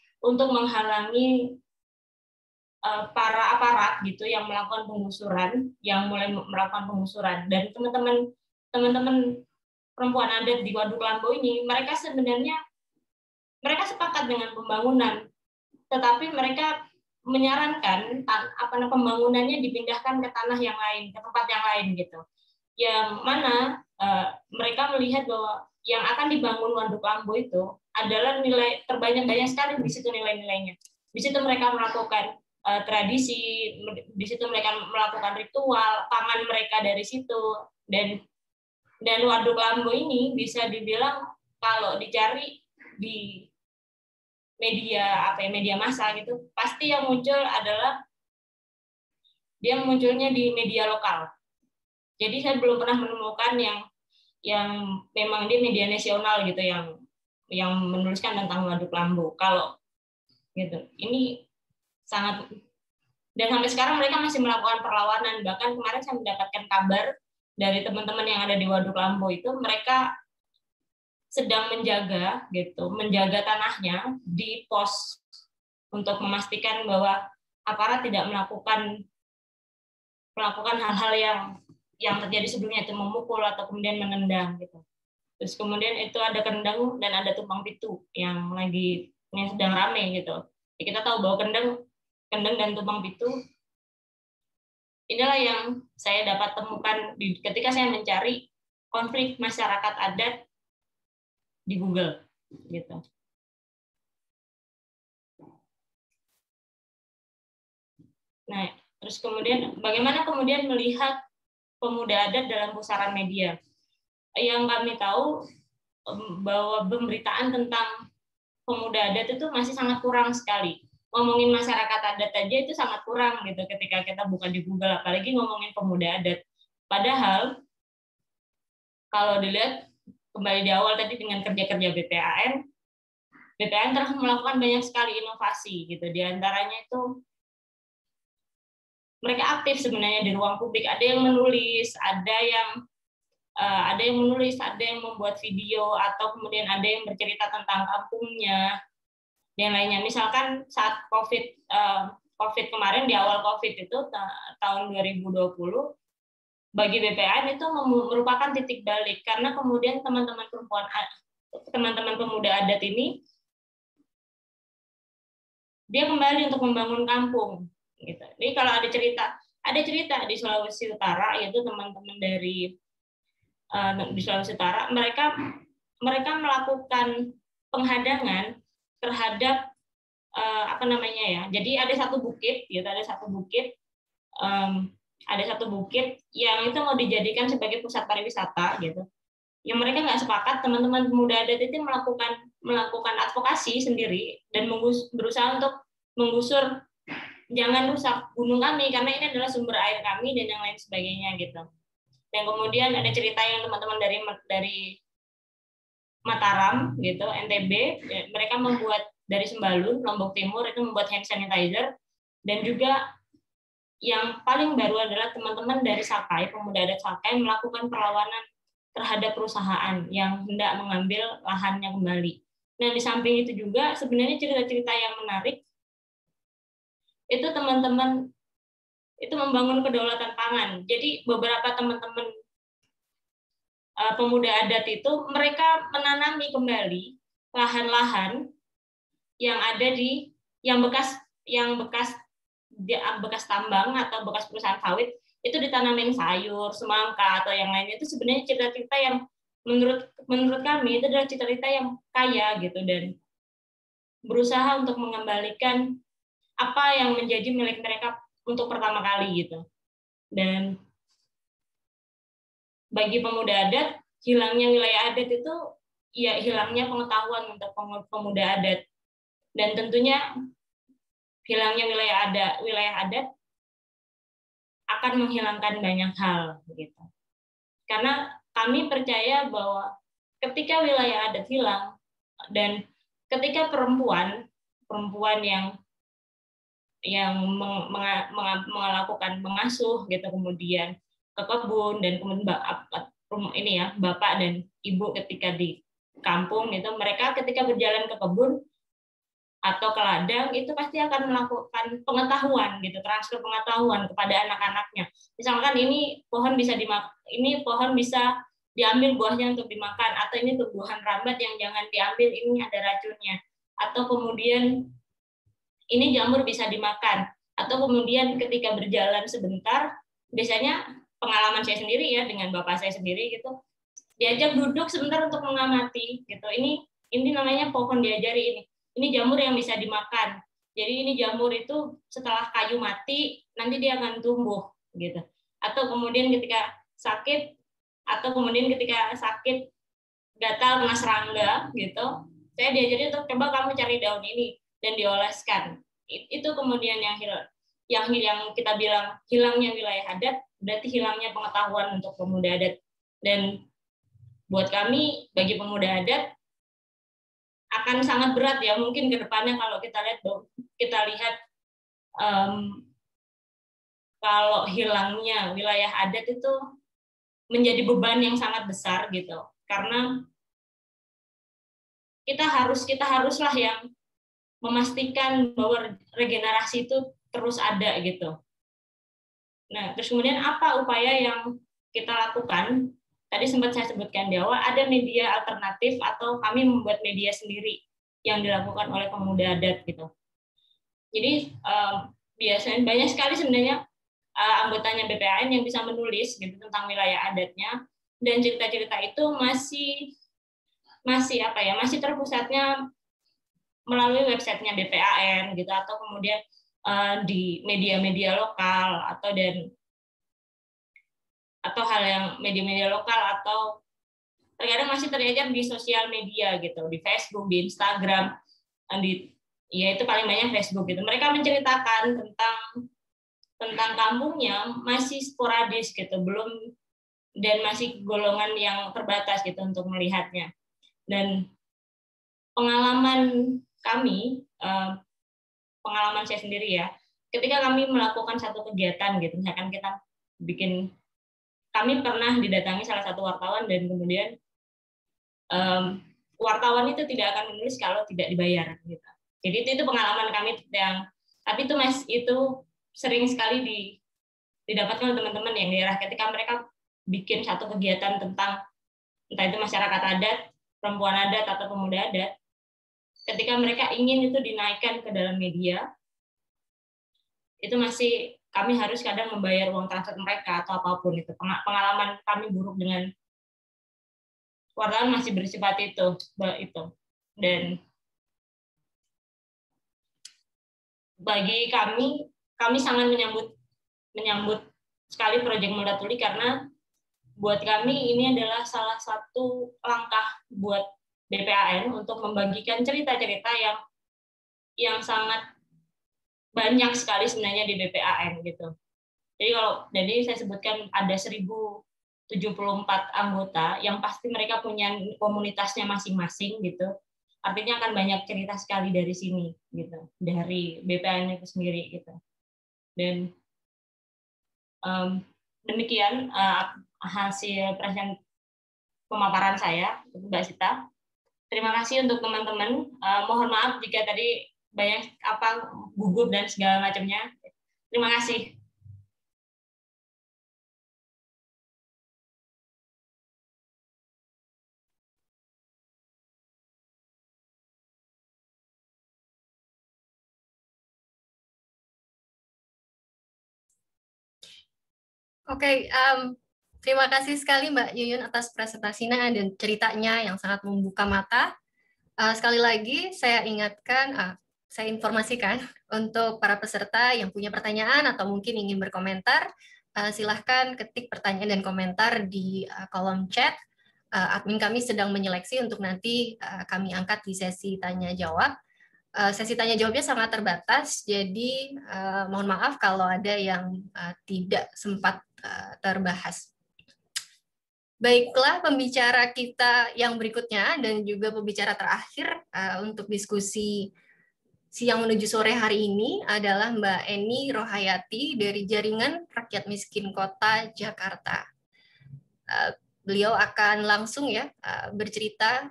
Speaker 4: para aparat gitu yang melakukan penggusuran, yang mulai melakukan penggusuran. Dan teman-teman perempuan adat di Waduk Lambo ini, mereka sepakat dengan pembangunan, tetapi mereka menyarankan pembangunannya dipindahkan ke tanah yang lain, ke tempat yang lain gitu. Yang mana mereka melihat bahwa yang akan dibangun Waduk Lambo itu adalah nilai banyak sekali di situ nilai-nilainya. Di situ mereka melakukan tradisi, di situ mereka melakukan ritual, pangan mereka dari situ, dan Waduk Lambo ini bisa dibilang kalau dicari di media massa gitu, pasti yang muncul adalah dia munculnya di media lokal. Jadi saya belum pernah menemukan yang memang di media nasional gitu yang menuliskan tentang Waduk Lambo. Kalau gitu, ini sangat, dan sampai sekarang mereka masih melakukan perlawanan. Bahkan kemarin saya mendapatkan kabar dari teman-teman yang ada di Waduk Lambo itu, mereka sedang menjaga tanahnya di pos untuk memastikan bahwa aparat tidak melakukan hal-hal yang terjadi sebelumnya, itu memukul atau kemudian menendang gitu. Terus kemudian itu ada kendang dan ada tumpang pitu yang sedang ramai gitu. Kita tahu bahwa kendang dan tumpang pitu inilah yang saya dapat temukan ketika saya mencari konflik masyarakat adat di Google, gitu. Nah, terus kemudian bagaimana kemudian melihat pemuda adat dalam pusaran media? Yang kami tahu bahwa pemberitaan tentang pemuda adat itu masih sangat kurang sekali. Ngomongin masyarakat adat aja itu sangat kurang gitu ketika kita buka di Google, apalagi ngomongin pemuda adat. Padahal kalau dilihat kembali di awal tadi dengan kerja-kerja BPAN telah melakukan banyak sekali inovasi gitu. Di antaranya itu mereka aktif sebenarnya di ruang publik. Ada yang menulis, ada yang menulis, ada yang membuat video, atau kemudian ada yang bercerita tentang kampungnya dan lainnya. Misalkan saat COVID kemarin, di awal COVID itu tahun 2020, bagi BPAN itu merupakan titik balik karena kemudian teman-teman pemuda adat ini dia kembali untuk membangun kampung gitu. Jadi kalau ada cerita di Sulawesi Utara, yaitu teman-teman di Sulawesi Utara, mereka melakukan penghadangan terhadap jadi ada satu bukit yang itu mau dijadikan sebagai pusat pariwisata gitu. Yang mereka nggak sepakat, teman-teman pemuda adat itu melakukan advokasi sendiri dan berusaha untuk menggusur, jangan rusak gunung kami karena ini adalah sumber air kami dan yang lain sebagainya gitu. Dan kemudian ada cerita yang teman-teman dari Mataram gitu, NTB, mereka membuat dari Sembalun, Lombok Timur itu membuat hand sanitizer, dan juga yang paling baru adalah teman-teman dari Sakai, pemuda adat Sakai melakukan perlawanan terhadap perusahaan yang hendak mengambil lahannya kembali. Nah, di samping itu juga sebenarnya cerita-cerita yang menarik itu teman-teman itu membangun kedaulatan pangan. Jadi beberapa teman-teman pemuda adat itu mereka menanami kembali lahan-lahan yang ada bekas tambang atau bekas perusahaan sawit, itu ditanamin sayur, semangka atau yang lainnya. Itu sebenarnya cerita-cerita yang menurut kami itu adalah cerita-cerita yang kaya gitu, dan berusaha untuk mengembalikan apa yang menjadi milik mereka untuk pertama kali gitu. Dan bagi pemuda adat, hilangnya wilayah adat itu ya hilangnya pengetahuan untuk pemuda adat, dan tentunya hilangnya wilayah adat akan menghilangkan banyak hal gitu. Karena kami percaya bahwa ketika wilayah adat hilang dan ketika perempuan yang melakukan mengasuh gitu, kemudian ke kebun, dan kemudian bapak dan ibu ketika di kampung itu, mereka ketika berjalan ke kebun atau ke ladang itu pasti akan melakukan pengetahuan gitu, transfer pengetahuan kepada anak-anaknya. Misalkan ini pohon bisa diambil buahnya untuk dimakan, atau ini tumbuhan rambat yang jangan diambil, ini ada racunnya, atau kemudian ini jamur bisa dimakan, atau kemudian ketika berjalan sebentar, biasanya pengalaman saya sendiri ya dengan bapak saya sendiri gitu, diajak duduk sebentar untuk mengamati gitu. Ini namanya pohon, diajari ini jamur yang bisa dimakan. Jadi ini jamur itu setelah kayu mati nanti dia akan tumbuh gitu. Atau kemudian ketika sakit gatal kena serangga gitu, saya diajari untuk coba kamu cari daun ini dan dioleskan. Itu kemudian yang kita bilang hilangnya wilayah adat, berarti hilangnya pengetahuan untuk pemuda adat. Dan buat kami, bagi pemuda adat akan sangat berat ya mungkin ke depannya kalau kita lihat kalau hilangnya wilayah adat itu menjadi beban yang sangat besar gitu, karena kita haruslah yang memastikan bahwa regenerasi itu terus ada gitu. Nah, terus kemudian apa upaya yang kita lakukan? Tadi sempat saya sebutkan di awal, ada media alternatif atau kami membuat media sendiri yang dilakukan oleh pemuda adat gitu. Jadi biasanya banyak sekali sebenarnya anggotanya BPAN yang bisa menulis gitu tentang wilayah adatnya, dan cerita-cerita itu masih terpusatnya melalui websitenya BPAN gitu, atau kemudian di media-media lokal atau hal yang media-media lokal, atau terkadang masih terjejar di sosial media gitu, di Facebook, di Instagram, ya itu paling banyak Facebook gitu. Mereka menceritakan tentang kampungnya masih sporadis gitu, dan masih golongan yang terbatas gitu untuk melihatnya. Dan pengalaman kami, pengalaman saya sendiri ya, ketika kami melakukan satu kegiatan gitu, misalkan kami pernah didatangi salah satu wartawan, dan kemudian wartawan itu tidak akan menulis kalau tidak dibayar gitu. Jadi itu pengalaman kami tapi itu sering sekali didapatkan oleh teman-teman yang daerah ketika mereka bikin satu kegiatan tentang entah itu masyarakat adat, perempuan adat, atau pemuda adat. Ketika mereka ingin itu dinaikkan ke dalam media, itu masih kami harus kadang membayar uang transport mereka atau apapun itu. Pengalaman kami buruk dengan wartawan masih bersifat itu. Dan bagi kami sangat menyambut sekali proyek Muda Tuli, karena buat kami ini adalah salah satu langkah buat BPAN untuk membagikan cerita-cerita yang sangat banyak sekali sebenarnya di BPAN gitu. Jadi saya sebutkan ada 1074 anggota yang pasti mereka punya komunitasnya masing-masing gitu. Artinya akan banyak cerita sekali dari sini gitu, dari BPAN itu sendiri gitu. Dan demikian hasil pemaparan saya, Mbak Sita. Terima kasih untuk teman-teman. Mohon maaf jika tadi banyak gugup dan segala macamnya. Terima kasih.
Speaker 1: Oke, terima kasih sekali Mbak Yuyun atas presentasinya dan ceritanya yang sangat membuka mata. Sekali lagi saya ingatkan, saya informasikan untuk para peserta yang punya pertanyaan atau mungkin ingin berkomentar, silahkan ketik pertanyaan dan komentar di kolom chat. Admin kami sedang menyeleksi untuk nanti kami angkat di sesi tanya-jawab. Sesi tanya-jawabnya sangat terbatas, jadi mohon maaf kalau ada yang tidak sempat terbahas. Baiklah, pembicara kita yang berikutnya dan juga pembicara terakhir untuk diskusi siang menuju sore hari ini adalah Mbak Eni Rohayati dari Jaringan Rakyat Miskin Kota Jakarta. Beliau akan langsung bercerita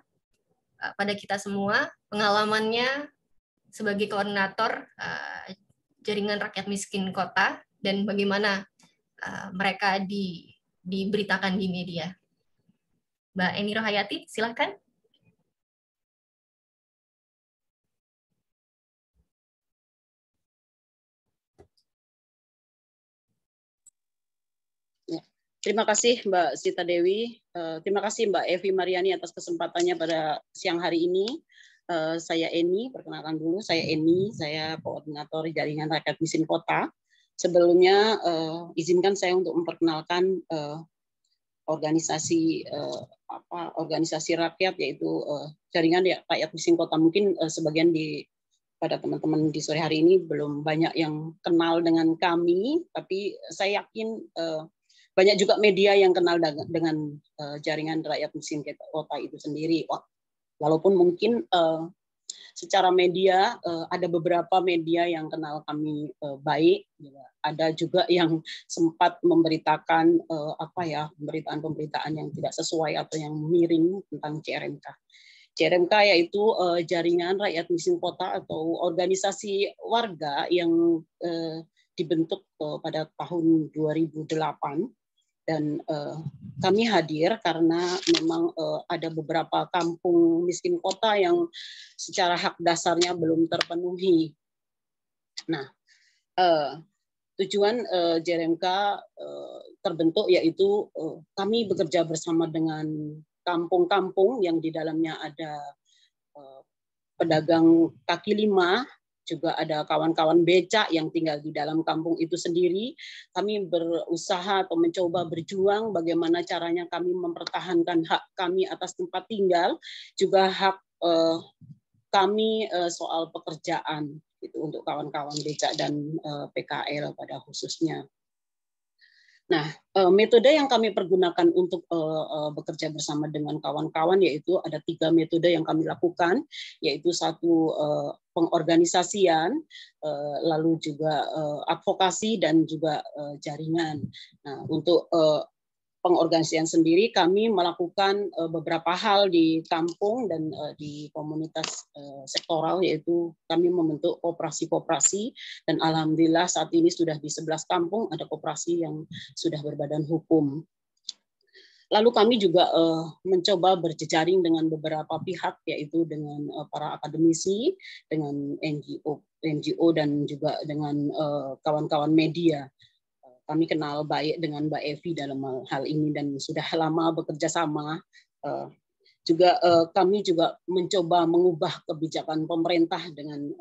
Speaker 1: pada kita semua pengalamannya sebagai koordinator Jaringan Rakyat Miskin Kota dan bagaimana mereka diberitakan di media. Mbak Eni Rohayati, silakan.
Speaker 5: Terima kasih Mbak Sita Dewi. Terima kasih Mbak Evi Mariani atas kesempatannya pada siang hari ini. Saya Eni, perkenalkan dulu, saya Eni, saya koordinator Jaringan Rakyat Miskin Kota. Sebelumnya izinkan saya untuk memperkenalkan organisasi rakyat, yaitu Jaringan Rakyat Miskin Kota. Mungkin sebagian pada teman-teman di sore hari ini belum banyak yang kenal dengan kami, tapi saya yakin banyak juga media yang kenal dengan Jaringan Rakyat Miskin Kota itu sendiri. Walaupun mungkin secara media ada beberapa media yang kenal kami baik, ada juga yang sempat memberitakan pemberitaan yang tidak sesuai atau yang miring tentang CRMK. CRMK yaitu Jaringan Rakyat Miskin Kota atau organisasi warga yang dibentuk pada tahun 2008. Dan kami hadir karena memang ada beberapa kampung miskin kota yang secara hak dasarnya belum terpenuhi. Nah, tujuan JRMK terbentuk yaitu kami bekerja bersama dengan kampung-kampung yang di dalamnya ada pedagang kaki lima, juga ada kawan-kawan becak yang tinggal di dalam kampung itu sendiri. Kami berusaha atau mencoba berjuang bagaimana caranya kami mempertahankan hak kami atas tempat tinggal, juga hak kami soal pekerjaan itu untuk kawan-kawan becak dan PKL pada khususnya. Nah, metode yang kami pergunakan untuk bekerja bersama dengan kawan-kawan yaitu ada 3 metode yang kami lakukan, yaitu satu pengorganisasian, lalu juga advokasi dan juga jaringan. Nah, untuk pengorganisasian sendiri kami melakukan beberapa hal di kampung dan di komunitas sektoral, yaitu kami membentuk koperasi-koperasi dan alhamdulillah saat ini sudah di 11 kampung ada koperasi yang sudah berbadan hukum. Lalu kami juga mencoba berjejaring dengan beberapa pihak, yaitu dengan para akademisi, dengan NGO dan juga dengan kawan-kawan media. Kami kenal baik dengan Mbak Evi dalam hal ini dan sudah lama bekerja sama. Juga kami juga mencoba mengubah kebijakan pemerintah dengan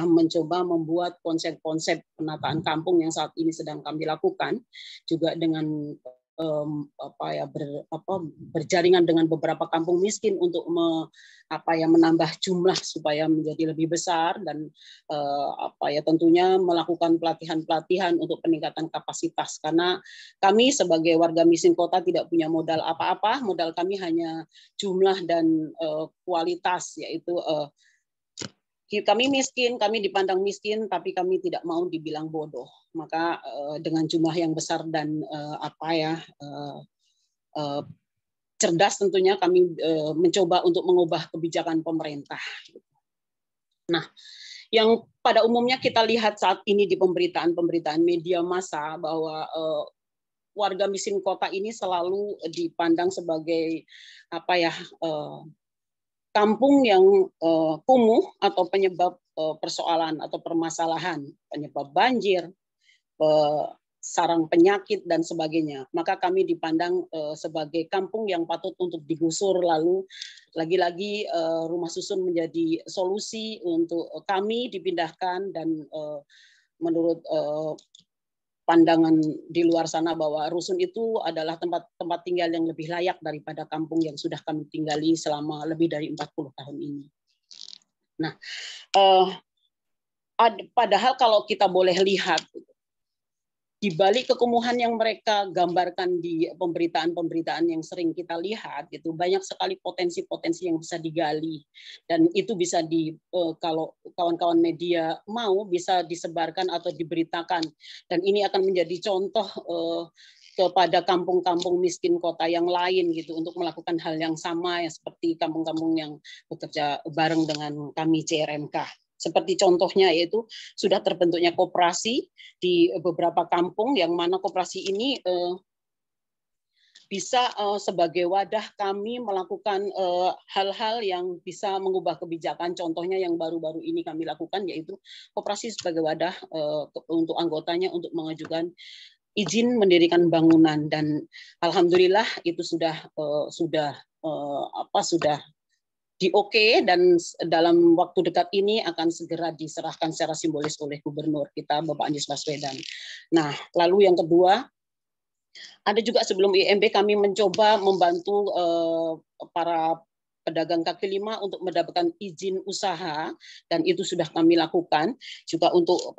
Speaker 5: mencoba membuat konsep-konsep penataan kampung yang saat ini sedang kami lakukan, juga dengan berjaringan dengan beberapa kampung miskin untuk menambah jumlah supaya menjadi lebih besar dan tentunya melakukan pelatihan-pelatihan untuk peningkatan kapasitas, karena kami sebagai warga miskin kota tidak punya modal apa-apa, modal kami hanya jumlah dan kualitas, yaitu kami miskin, kami dipandang miskin, tapi kami tidak mau dibilang bodoh. Maka dengan jumlah yang besar dan cerdas tentunya kami mencoba untuk mengubah kebijakan pemerintah. Nah, yang pada umumnya kita lihat saat ini di pemberitaan media massa bahwa warga miskin kota ini selalu dipandang sebagai kampung yang kumuh atau penyebab persoalan atau permasalahan, penyebab banjir, sarang penyakit dan sebagainya. Maka kami dipandang sebagai kampung yang patut untuk digusur, lalu lagi-lagi rumah susun menjadi solusi untuk kami dipindahkan, dan menurut pandangan di luar sana bahwa rusun itu adalah tempat tinggal yang lebih layak daripada kampung yang sudah kami tinggali selama lebih dari 40 tahun ini. Nah, padahal kalau kita boleh lihat, di balik kekumuhan yang mereka gambarkan di pemberitaan-pemberitaan yang sering kita lihat, itu banyak sekali potensi-potensi yang bisa digali, dan itu bisa kalau kawan-kawan media mau bisa disebarkan atau diberitakan, dan ini akan menjadi contoh kepada kampung-kampung miskin kota yang lain gitu untuk melakukan hal yang sama ya, seperti kampung-kampung yang bekerja bareng dengan kami JRMK. Seperti contohnya yaitu sudah terbentuknya koperasi di beberapa kampung, yang mana koperasi ini bisa sebagai wadah kami melakukan hal-hal yang bisa mengubah kebijakan. Contohnya yang baru-baru ini kami lakukan yaitu koperasi sebagai wadah untuk anggotanya untuk mengajukan izin mendirikan bangunan, dan alhamdulillah itu sudah di-oke, dan dalam waktu dekat ini akan segera diserahkan secara simbolis oleh Gubernur kita, Bapak Anies Baswedan. Nah, lalu yang kedua, ada juga sebelum IMB kami mencoba membantu para pedagang kaki lima untuk mendapatkan izin usaha, dan itu sudah kami lakukan. Juga untuk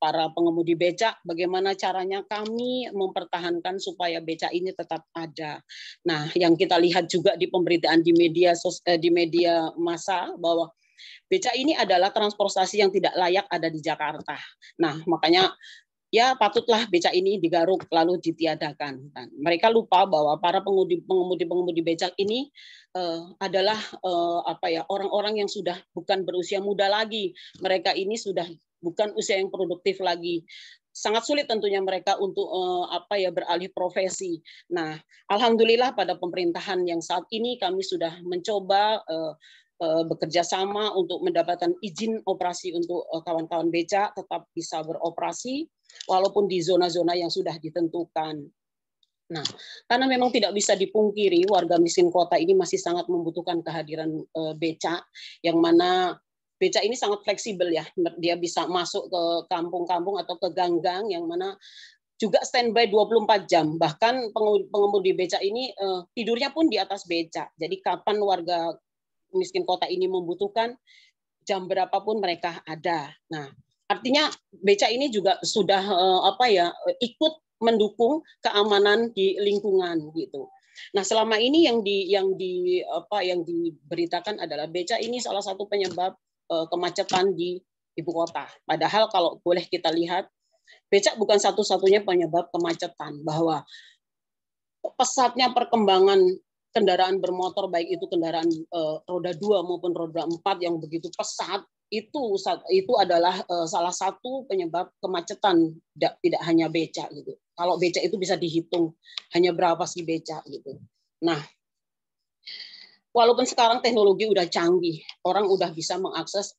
Speaker 5: para pengemudi becak, bagaimana caranya kami mempertahankan supaya becak ini tetap ada. Nah, yang kita lihat juga di pemberitaan di media massa bahwa becak ini adalah transportasi yang tidak layak ada di Jakarta. Nah, makanya ya patutlah becak ini digaruk lalu ditiadakan. Dan mereka lupa bahwa para pengemudi becak ini adalah orang-orang yang sudah bukan berusia muda lagi. Mereka ini sudah bukan usia yang produktif lagi. Sangat sulit tentunya mereka untuk beralih profesi. Nah, alhamdulillah pada pemerintahan yang saat ini kami sudah mencoba bekerja sama untuk mendapatkan izin operasi untuk kawan-kawan becak tetap bisa beroperasi walaupun di zona-zona yang sudah ditentukan. Nah, karena memang tidak bisa dipungkiri warga miskin kota ini masih sangat membutuhkan kehadiran becak, yang mana becak ini sangat fleksibel ya. Dia bisa masuk ke kampung-kampung atau ke gang-gang yang mana juga standby 24 jam. Bahkan pengemudi becak ini tidurnya pun di atas becak. Jadi kapan warga miskin kota ini membutuhkan, jam berapapun mereka ada. Nah, artinya becak ini juga sudah ikut mendukung keamanan di lingkungan gitu. Nah, selama ini yang diberitakan adalah becak ini salah satu penyebab kemacetan di ibu kota. Padahal kalau boleh kita lihat, becak bukan satu-satunya penyebab kemacetan, bahwa pesatnya perkembangan kendaraan bermotor, baik itu kendaraan roda 2 maupun roda 4 yang begitu pesat, itu adalah salah satu penyebab kemacetan, tidak hanya becak gitu. Kalau becak itu bisa dihitung hanya berapa sih becak gitu. Nah, walaupun sekarang teknologi udah canggih, orang udah bisa mengakses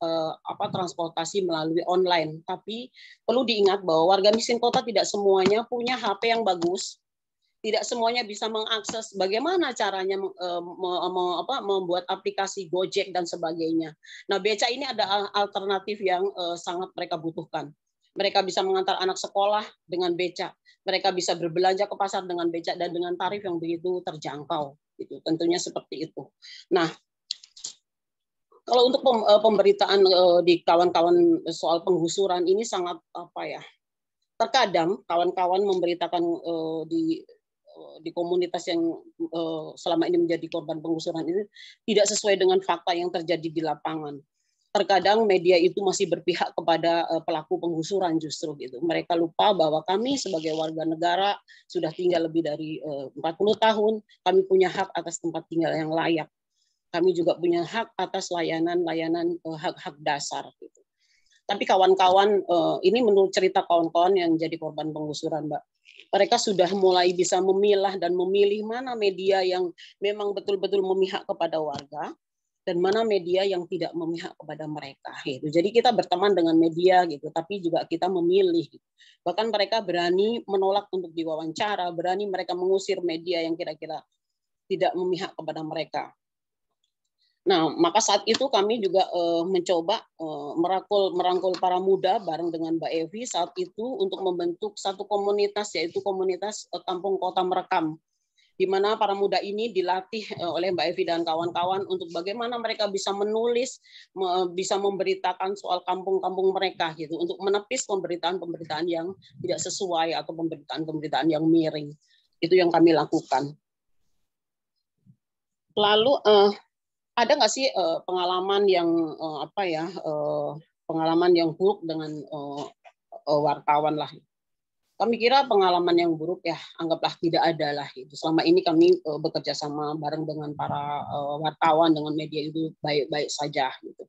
Speaker 5: transportasi melalui online, tapi perlu diingat bahwa warga miskin kota tidak semuanya punya HP yang bagus. Tidak semuanya bisa mengakses bagaimana caranya membuat aplikasi Gojek dan sebagainya. Nah, becak ini ada alternatif yang sangat mereka butuhkan. Mereka bisa mengantar anak sekolah dengan becak. Mereka bisa berbelanja ke pasar dengan becak dan dengan tarif yang begitu terjangkau. Gitu. Tentunya seperti itu. Nah, kalau untuk pemberitaan di kawan-kawan soal penggusuran ini sangat terkadang kawan-kawan memberitakan di komunitas yang selama ini menjadi korban penggusuran ini tidak sesuai dengan fakta yang terjadi di lapangan. Terkadang media itu masih berpihak kepada pelaku penggusuran justru gitu. Mereka lupa bahwa kami sebagai warga negara sudah tinggal lebih dari 40 tahun, kami punya hak atas tempat tinggal yang layak. Kami juga punya hak atas layanan-layanan hak-hak dasar gitu. Tapi kawan-kawan, ini menurut cerita kawan-kawan yang jadi korban penggusuran, Mbak. Mereka sudah mulai bisa memilah dan memilih mana media yang memang betul-betul memihak kepada warga dan mana media yang tidak memihak kepada mereka. Gitu. Jadi kita berteman dengan media, gitu, tapi juga kita memilih. Gitu. Bahkan mereka berani menolak untuk diwawancara, berani mereka mengusir media yang kira-kira tidak memihak kepada mereka. Nah, maka saat itu kami juga mencoba merangkul para muda bareng dengan Mbak Evi saat itu untuk membentuk satu komunitas, yaitu komunitas Kampung Kota Merekam, di mana para muda ini dilatih oleh Mbak Evi dan kawan-kawan untuk bagaimana mereka bisa menulis, bisa memberitakan soal kampung-kampung mereka, gitu, untuk menepis pemberitaan-pemberitaan yang tidak sesuai atau pemberitaan-pemberitaan yang miring. Itu yang kami lakukan. Lalu ada nggak sih pengalaman yang pengalaman yang buruk dengan wartawan lah? Kami kira pengalaman yang buruk ya anggaplah tidak ada lah. Gitu. Selama ini kami bekerja sama bareng dengan para wartawan, dengan media itu baik-baik saja. Gitu.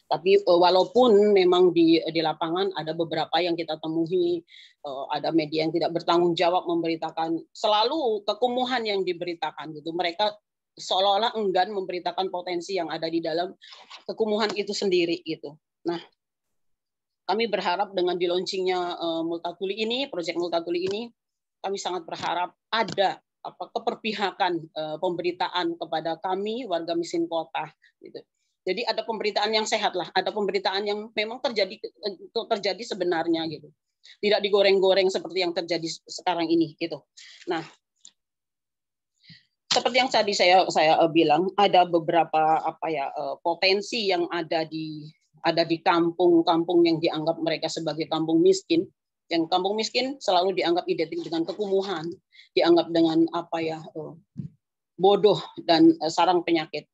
Speaker 5: Tapi walaupun memang di lapangan ada beberapa yang kita temui, ada media yang tidak bertanggung jawab memberitakan, selalu kekumuhan yang diberitakan gitu. Mereka seolah-olah enggan memberitakan potensi yang ada di dalam kekumuhan itu sendiri gitu. Nah, kami berharap dengan di launchingnya Multatuli ini, proyek Multatuli ini, kami sangat berharap ada keperpihakan pemberitaan kepada kami warga miskin kota gitu. Jadi ada pemberitaan yang sehat lah, ada pemberitaan yang memang terjadi sebenarnya gitu. Tidak digoreng-goreng seperti yang terjadi sekarang ini gitu. Nah, seperti yang tadi saya bilang, ada beberapa potensi yang ada di kampung-kampung yang dianggap mereka sebagai kampung miskin. Yang kampung miskin selalu dianggap identik dengan kekumuhan, dianggap dengan bodoh dan sarang penyakit.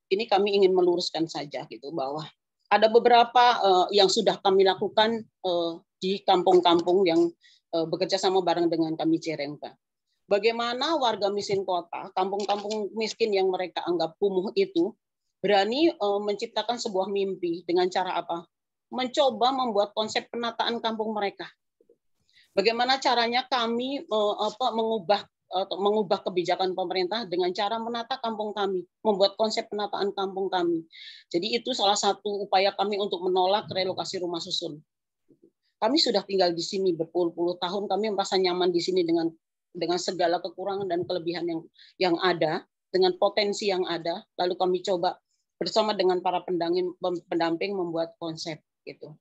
Speaker 5: Ini kami ingin meluruskan saja gitu bahwa ada beberapa yang sudah kami lakukan di kampung-kampung yang bekerja sama bareng dengan kami Cirempa. Bagaimana warga miskin kota, kampung-kampung miskin yang mereka anggap kumuh itu berani menciptakan sebuah mimpi dengan cara apa? Mencoba membuat konsep penataan kampung mereka. Bagaimana caranya kami mengubah atau mengubah kebijakan pemerintah dengan cara menata kampung kami, membuat konsep penataan kampung kami. Jadi itu salah satu upaya kami untuk menolak relokasi rumah susun. Kami sudah tinggal di sini berpuluh-puluh tahun, kami merasa nyaman di sini dengan segala kekurangan dan kelebihan yang ada, dengan potensi yang ada. Lalu kami coba bersama dengan para pendamping membuat konsep gitu.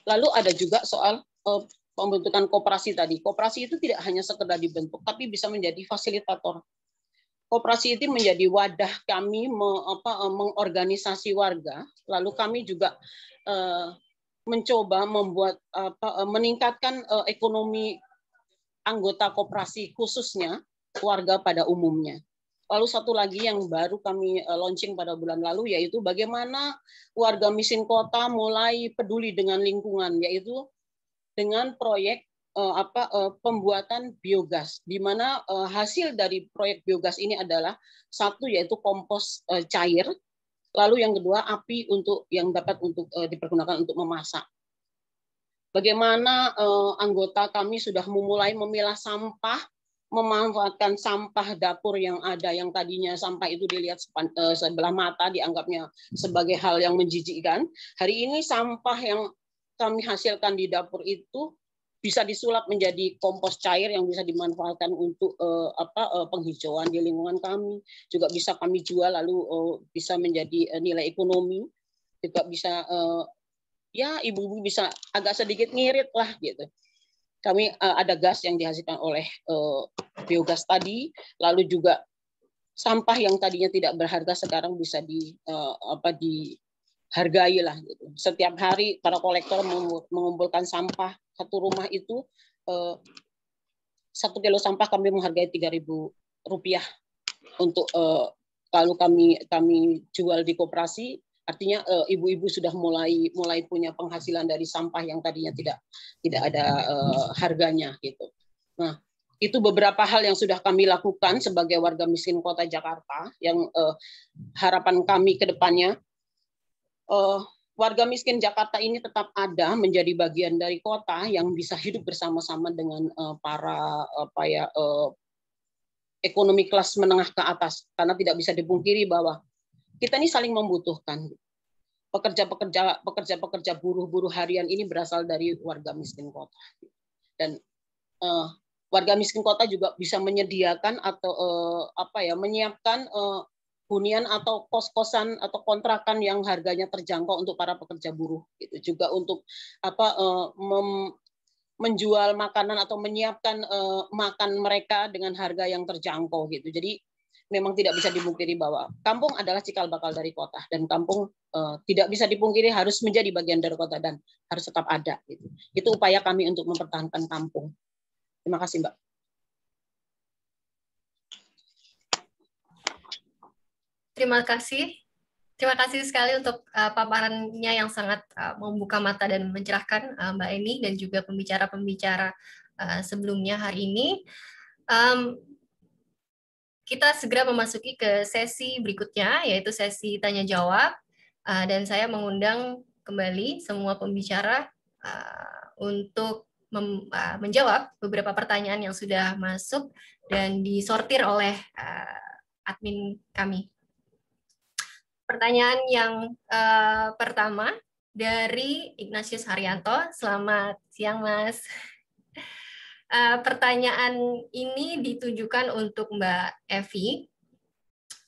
Speaker 5: Lalu ada juga soal pembentukan koperasi tadi. Koperasi itu tidak hanya sekedar dibentuk, tapi bisa menjadi fasilitator. Koperasi itu menjadi wadah kami mengorganisasi warga. Lalu kami juga mencoba meningkatkan ekonomi anggota koperasi, khususnya warga pada umumnya. Lalu satu lagi yang baru kami launching pada bulan lalu, yaitu bagaimana warga miskin kota mulai peduli dengan lingkungan, yaitu dengan proyek pembuatan biogas, di mana hasil dari proyek biogas ini adalah satu yaitu kompos cair, lalu yang kedua api yang dapat dipergunakan untuk memasak. Bagaimana anggota kami sudah memulai memilah sampah, memanfaatkan sampah dapur yang ada, yang tadinya sampah itu dilihat sebelah mata, dianggapnya sebagai hal yang menjijikkan. Hari ini sampah yang kami hasilkan di dapur itu bisa disulap menjadi kompos cair yang bisa dimanfaatkan untuk penghijauan di lingkungan kami. Juga bisa kami jual, lalu bisa menjadi nilai ekonomi. Juga bisa ya ibu-ibu bisa agak sedikit ngirit lah gitu. Kami ada gas yang dihasilkan oleh biogas tadi, lalu juga sampah yang tadinya tidak berharga sekarang bisa dihargai lah gitu. Setiap hari para kolektor mengumpulkan sampah, satu rumah itu 1 kilo sampah kami menghargai Rp3.000 untuk lalu kami jual di koperasi. Artinya ibu-ibu sudah mulai punya penghasilan dari sampah yang tadinya tidak ada harganya gitu. Nah, itu beberapa hal yang sudah kami lakukan sebagai warga miskin Kota Jakarta, yang harapan kami ke depannya warga miskin Jakarta ini tetap ada, menjadi bagian dari kota yang bisa hidup bersama-sama dengan para ekonomi kelas menengah ke atas, karena tidak bisa dipungkiri bahwa kita ini saling membutuhkan. Pekerja buruh harian ini berasal dari warga miskin kota. Dan warga miskin kota juga bisa menyediakan atau menyiapkan hunian atau kos-kosan atau kontrakan yang harganya terjangkau untuk para pekerja buruh. Gitu. Juga untuk menjual makanan atau menyiapkan makan mereka dengan harga yang terjangkau gitu. Jadi memang tidak bisa dipungkiri bahwa kampung adalah cikal bakal dari kota, dan kampung tidak bisa dipungkiri harus menjadi bagian dari kota dan harus tetap ada. Gitu. Itu upaya kami untuk mempertahankan kampung. Terima kasih, Mbak.
Speaker 1: Terima kasih sekali untuk paparannya yang sangat membuka mata dan mencerahkan, Mbak Eni, dan juga pembicara-pembicara sebelumnya hari ini. Kita segera memasuki ke sesi berikutnya, yaitu sesi tanya-jawab. Dan saya mengundang kembali semua pembicara untuk menjawab beberapa pertanyaan yang sudah masuk dan disortir oleh admin kami. Pertanyaan yang pertama dari Ignatius Haryanto. Selamat siang, Mas. Pertanyaan ini ditujukan untuk Mbak Evi.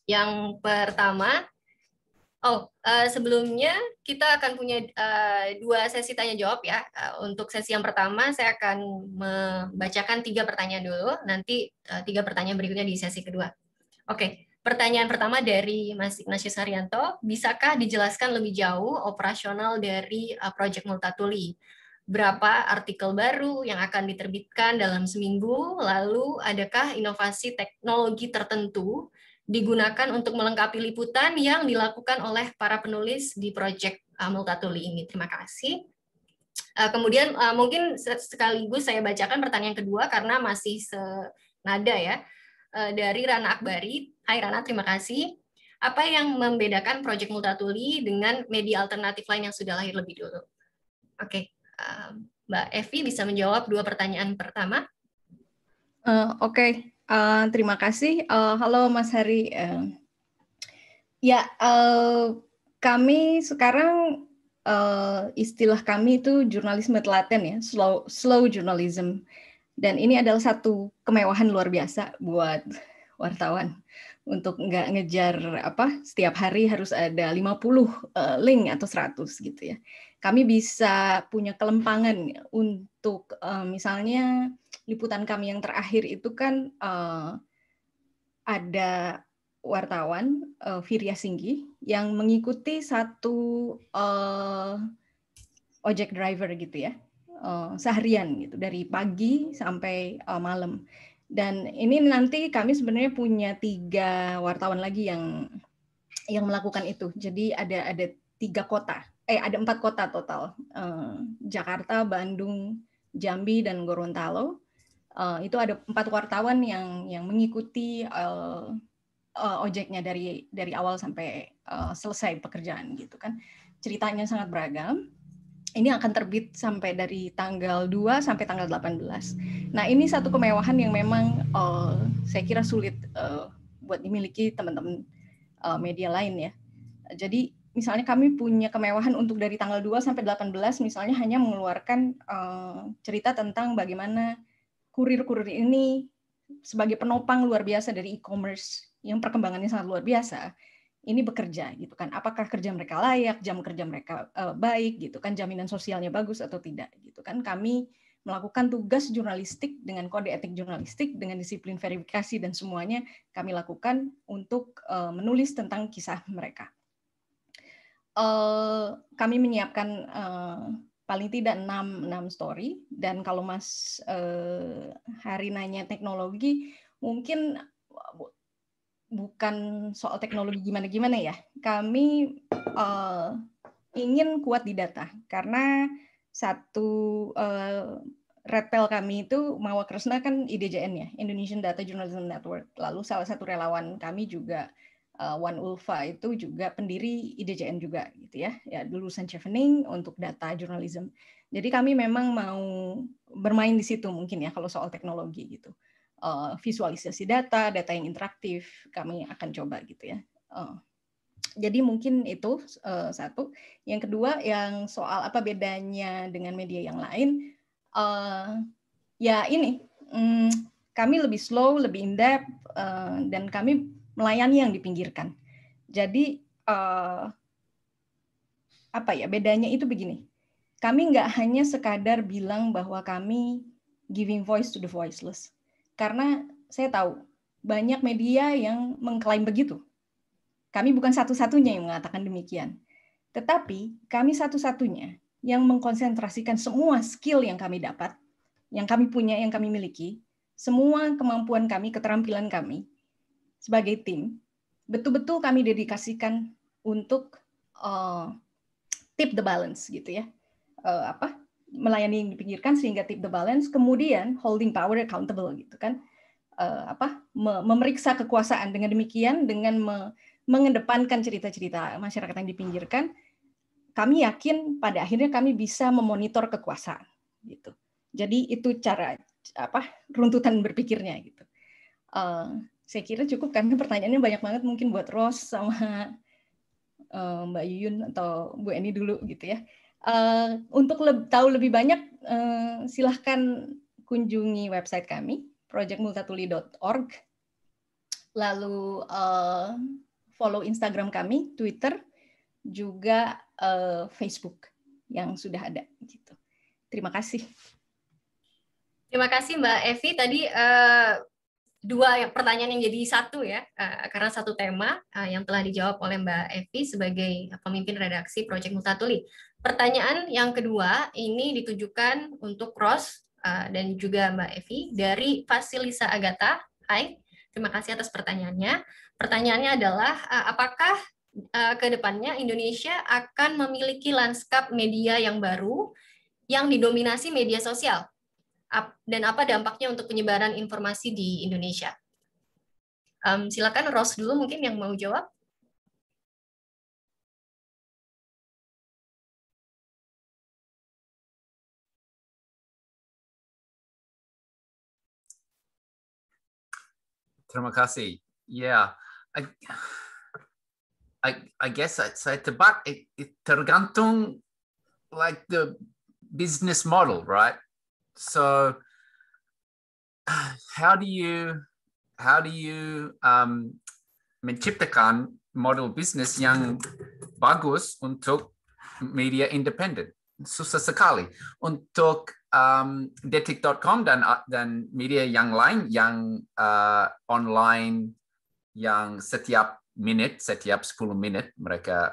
Speaker 1: Yang pertama, sebelumnya kita akan punya 2 sesi tanya jawab ya. Untuk sesi yang pertama saya akan membacakan 3 pertanyaan dulu, nanti 3 pertanyaan berikutnya di sesi kedua. Oke, pertanyaan pertama dari Mas Ignatius Haryanto, bisakah dijelaskan lebih jauh operasional dari Project Multatuli? Berapa artikel baru yang akan diterbitkan dalam seminggu? Lalu adakah inovasi teknologi tertentu digunakan untuk melengkapi liputan yang dilakukan oleh para penulis di Project Multatuli ini? Terima kasih. Kemudian mungkin sekaligus saya bacakan pertanyaan kedua karena masih senada ya. Dari Rana Akbari. Hai Rana, terima kasih. Apa yang membedakan Project Multatuli dengan media alternatif lain yang sudah lahir lebih dulu? Oke. Mbak Evi bisa menjawab 2 pertanyaan pertama.
Speaker 2: Oke. Terima kasih. Halo Mas Hari. Kami sekarang istilah kami itu jurnalisme telaten ya, slow journalism. Dan ini adalah satu kemewahan luar biasa buat wartawan untuk nggak ngejar setiap hari harus ada 50 link atau 100 gitu ya. Kami bisa punya kelempangan untuk misalnya liputan kami yang terakhir itu kan ada wartawan Virya Singgi yang mengikuti satu ojek driver gitu ya, seharian gitu dari pagi sampai malam. Dan ini nanti kami sebenarnya punya 3 wartawan lagi yang melakukan itu. Jadi ada 3 kota, ada 4 kota total, Jakarta, Bandung, Jambi, dan Gorontalo. Itu ada 4 wartawan yang mengikuti ojeknya dari awal sampai selesai pekerjaan gitu kan. Ceritanya sangat beragam. Ini akan terbit sampai dari tanggal 2 sampai tanggal 18. Nah, ini satu kemewahan yang memang saya kira sulit buat dimiliki teman-teman media lain ya. Jadi misalnya kami punya kemewahan untuk dari tanggal 2 sampai 18 misalnya hanya mengeluarkan cerita tentang bagaimana kurir-kurir ini sebagai penopang luar biasa dari e-commerce yang perkembangannya sangat luar biasa, ini bekerja gitu kan. Apakah kerja mereka layak, jam kerja mereka baik gitu kan, jaminan sosialnya bagus atau tidak gitu kan. Kami melakukan tugas jurnalistik dengan kode etik jurnalistik, dengan disiplin verifikasi dan semuanya kami lakukan untuk menulis tentang kisah mereka. Kami menyiapkan paling tidak 6 story, dan kalau Mas Hari nanya teknologi, mungkin bukan soal teknologi gimana-gimana ya. Kami ingin kuat di data, karena satu red pill kami itu Mawa Kresna kan IDJN ya, Indonesian Data Journalism Network. Lalu salah satu relawan kami juga Wan Ulfa itu juga pendiri IDJN juga gitu ya, lulusan Chevening untuk data journalism. Jadi kami memang mau bermain di situ mungkin ya kalau soal teknologi gitu. Visualisasi data yang interaktif kami akan coba gitu ya. Jadi mungkin itu satu. Yang kedua yang soal apa bedanya dengan media yang lain, ya ini kami lebih slow, lebih in-depth, dan kami melayani yang dipinggirkan. Jadi bedanya itu begini. Kami nggak hanya sekadar bilang bahwa kami giving voice to the voiceless. Karena saya tahu banyak media yang mengklaim begitu. Kami bukan satu-satunya yang mengatakan demikian. Tetapi kami satu-satunya yang mengkonsentrasikan semua skill yang kami dapat, yang kami punya, yang kami miliki, semua kemampuan kami, keterampilan kami sebagai tim, betul-betul kami dedikasikan untuk tip the balance gitu ya. Melayani yang dipinggirkan sehingga tip the balance, kemudian holding power accountable gitu kan. Memeriksa kekuasaan, dengan demikian dengan mengedepankan cerita-cerita masyarakat yang dipinggirkan, kami yakin pada akhirnya kami bisa memonitor kekuasaan gitu. Jadi itu cara runtutan berpikirnya gitu. Saya kira cukup karena pertanyaannya banyak banget, mungkin buat Ros sama Mbak Yuyun atau Bu Eni dulu gitu ya. Untuk tahu lebih banyak, silahkan kunjungi website kami, projectmultatuli.org. Lalu follow Instagram kami, Twitter, juga Facebook yang sudah ada. Gitu. Terima kasih.
Speaker 1: Terima kasih Mbak Evi. Tadi 2 pertanyaan yang jadi satu ya, karena satu tema yang telah dijawab oleh Mbak Evi sebagai pemimpin redaksi Project Multatuli. Pertanyaan yang kedua ini ditujukan untuk Ros dan juga Mbak Evi dari Fasilisa Agatha. Hai, terima kasih atas pertanyaannya. Pertanyaannya adalah apakah ke depannya Indonesia akan memiliki lanskap media yang baru yang didominasi media sosial? Dan apa dampaknya untuk penyebaran informasi di Indonesia? Silakan Ros dulu mungkin yang mau jawab.
Speaker 3: Terima kasih. Yeah, I guess I'd say tebak it tergantung like the business model, right? So how do you menciptakan model bisnis yang bagus untuk media independen? Susah sekali. Untuk detik.com dan media yang lain yang online yang setiap 10 minit mereka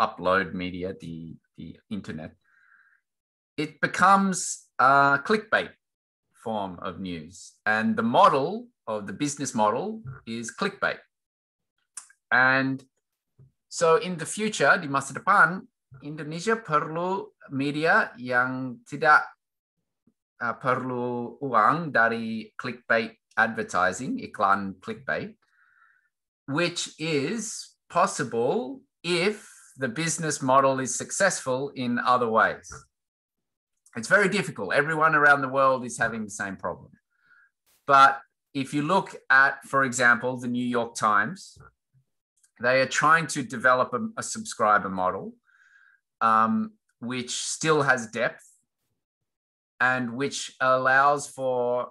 Speaker 3: upload media di internet, it becomes a clickbait form of news, and the model of the business model is clickbait. And so in the future, di masa depan, Indonesia perlu media yang tidak perlu uang dari clickbait advertising, iklan clickbait, which is possible if the business model is successful in other ways. It's very difficult. Everyone around the world is having the same problem. But if you look at, for example, the New York Times, they are trying to develop a subscriber model, which still has depth and which allows for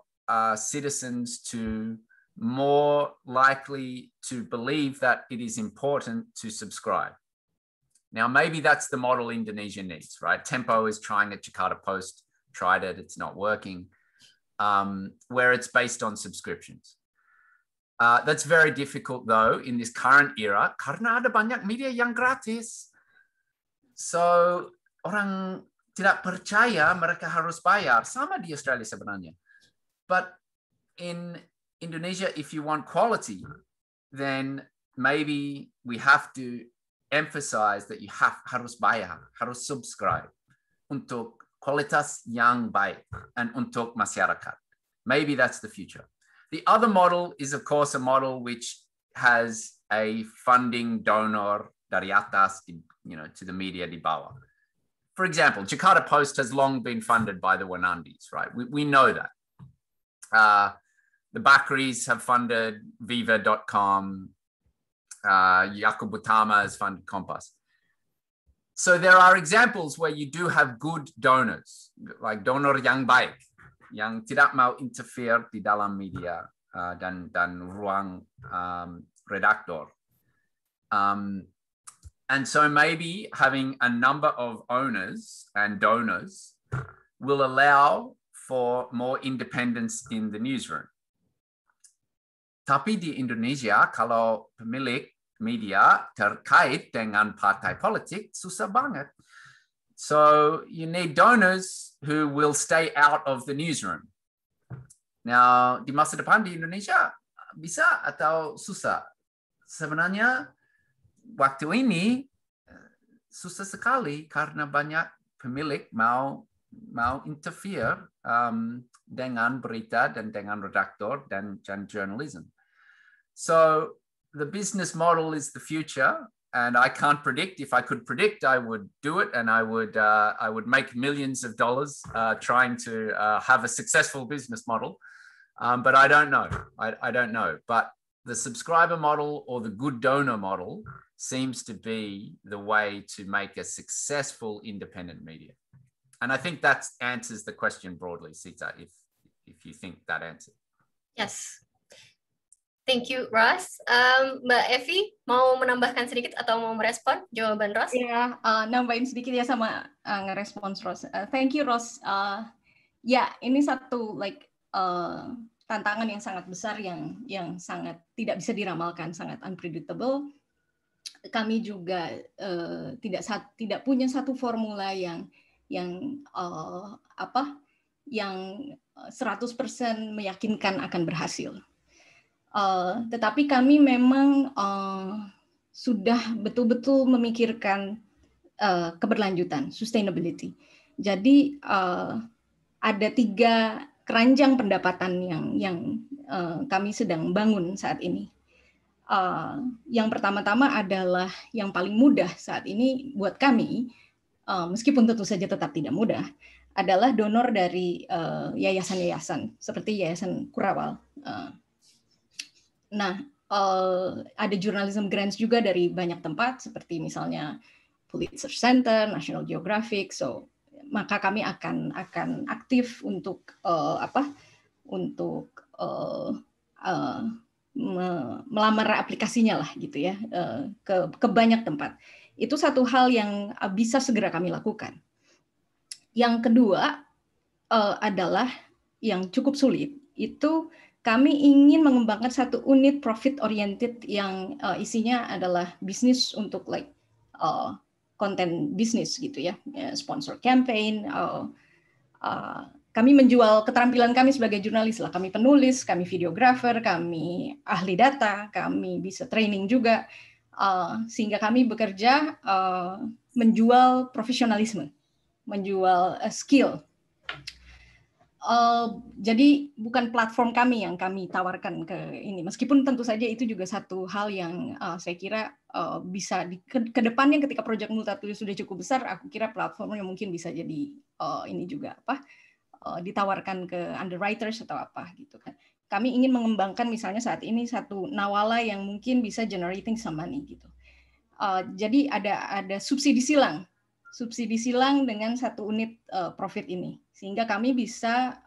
Speaker 3: citizens to more likely to believe that it is important to subscribe. Now, maybe that's the model Indonesia needs, right? Tempo is trying it, Jakarta Post tried it, it's not working, where it's based on subscriptions. That's very difficult though in this current era karena ada banyak media yang gratis. So orang tidak percaya mereka harus bayar, sama di Australia sebenarnya. But in Indonesia, if you want quality, then maybe we have to emphasize that you harus bayar, harus subscribe untuk kualitas yang baik and untuk masyarakat. Maybe that's the future. The other model is, of course, a model which has a funding donor dari atas, to the media di bawah. For example, Jakarta Post has long been funded by the Wanandis, right? We know that. The Bakris have funded Viva.com. Yaakob Utama has funded Kompas. So there are examples where you do have good donors, like donor yang baik, yang tidak mau interfere di dalam media dan ruang redaktor. And so maybe having a number of owners and donors will allow for more independence in the newsroom. Tapi di Indonesia, kalau pemilik media terkait dengan partai politik, susah banget. So you need donors who will stay out of the newsroom. Now, di masa depan di Indonesia, bisa atau susah? Sebenarnya, waktu ini susah sekali karena banyak pemilik mau interfere dengan berita dan dengan redaktor dan journalism. So the business model is the future, and I can't predict. If I could predict, I would do it, and I would make millions of dollars trying to have a successful business model. But I don't know. I don't know. But the subscriber model or the good donor model seems to be the way to make a successful independent media. And I think that answers the question broadly, Sita, if you think that answers.
Speaker 1: Yes. Thank you, Ross. Mbak Evi, mau menambahkan sedikit atau mau merespon jawaban Ross?
Speaker 2: Ya, nambahin sedikit ya sama ngerespons Ross. Thank you, Ross. Ya, ini satu tantangan yang sangat besar yang sangat tidak bisa diramalkan, sangat unpredictable. Kami juga tidak punya satu formula yang 100% meyakinkan akan berhasil. Tetapi kami memang sudah betul-betul memikirkan keberlanjutan, sustainability. Jadi ada 3 keranjang pendapatan yang kami sedang bangun saat ini. Yang pertama-tama adalah yang paling mudah saat ini buat kami, meskipun tentu saja tetap tidak mudah, adalah donor dari yayasan-yayasan seperti Yayasan Kurawal. Nah, ada journalism grants juga dari banyak tempat, seperti misalnya Pulitzer Center, National Geographic. So, maka kami akan aktif untuk melamar aplikasinya lah gitu ya, ke banyak tempat. Itu satu hal yang bisa segera kami lakukan. Yang kedua adalah yang cukup sulit, itu kami ingin mengembangkan satu unit profit oriented yang isinya adalah bisnis untuk konten bisnis gitu ya, sponsor campaign. Kami menjual keterampilan kami sebagai jurnalis lah. Kami penulis, kami videographer, kami ahli data, kami bisa training juga, sehingga kami bekerja menjual profesionalisme, menjual skill. Jadi bukan platform kami yang kami tawarkan ke ini, meskipun tentu saja itu juga satu hal yang saya kira bisa ke depannya ketika proyek Multatuli sudah cukup besar, aku kira platformnya mungkin bisa jadi ini juga ditawarkan ke underwriters atau apa gitu kan. Kami ingin mengembangkan misalnya saat ini satu Nawala yang mungkin bisa generating some money gitu. Jadi ada subsidi silang dengan satu unit profit ini, sehingga kami bisa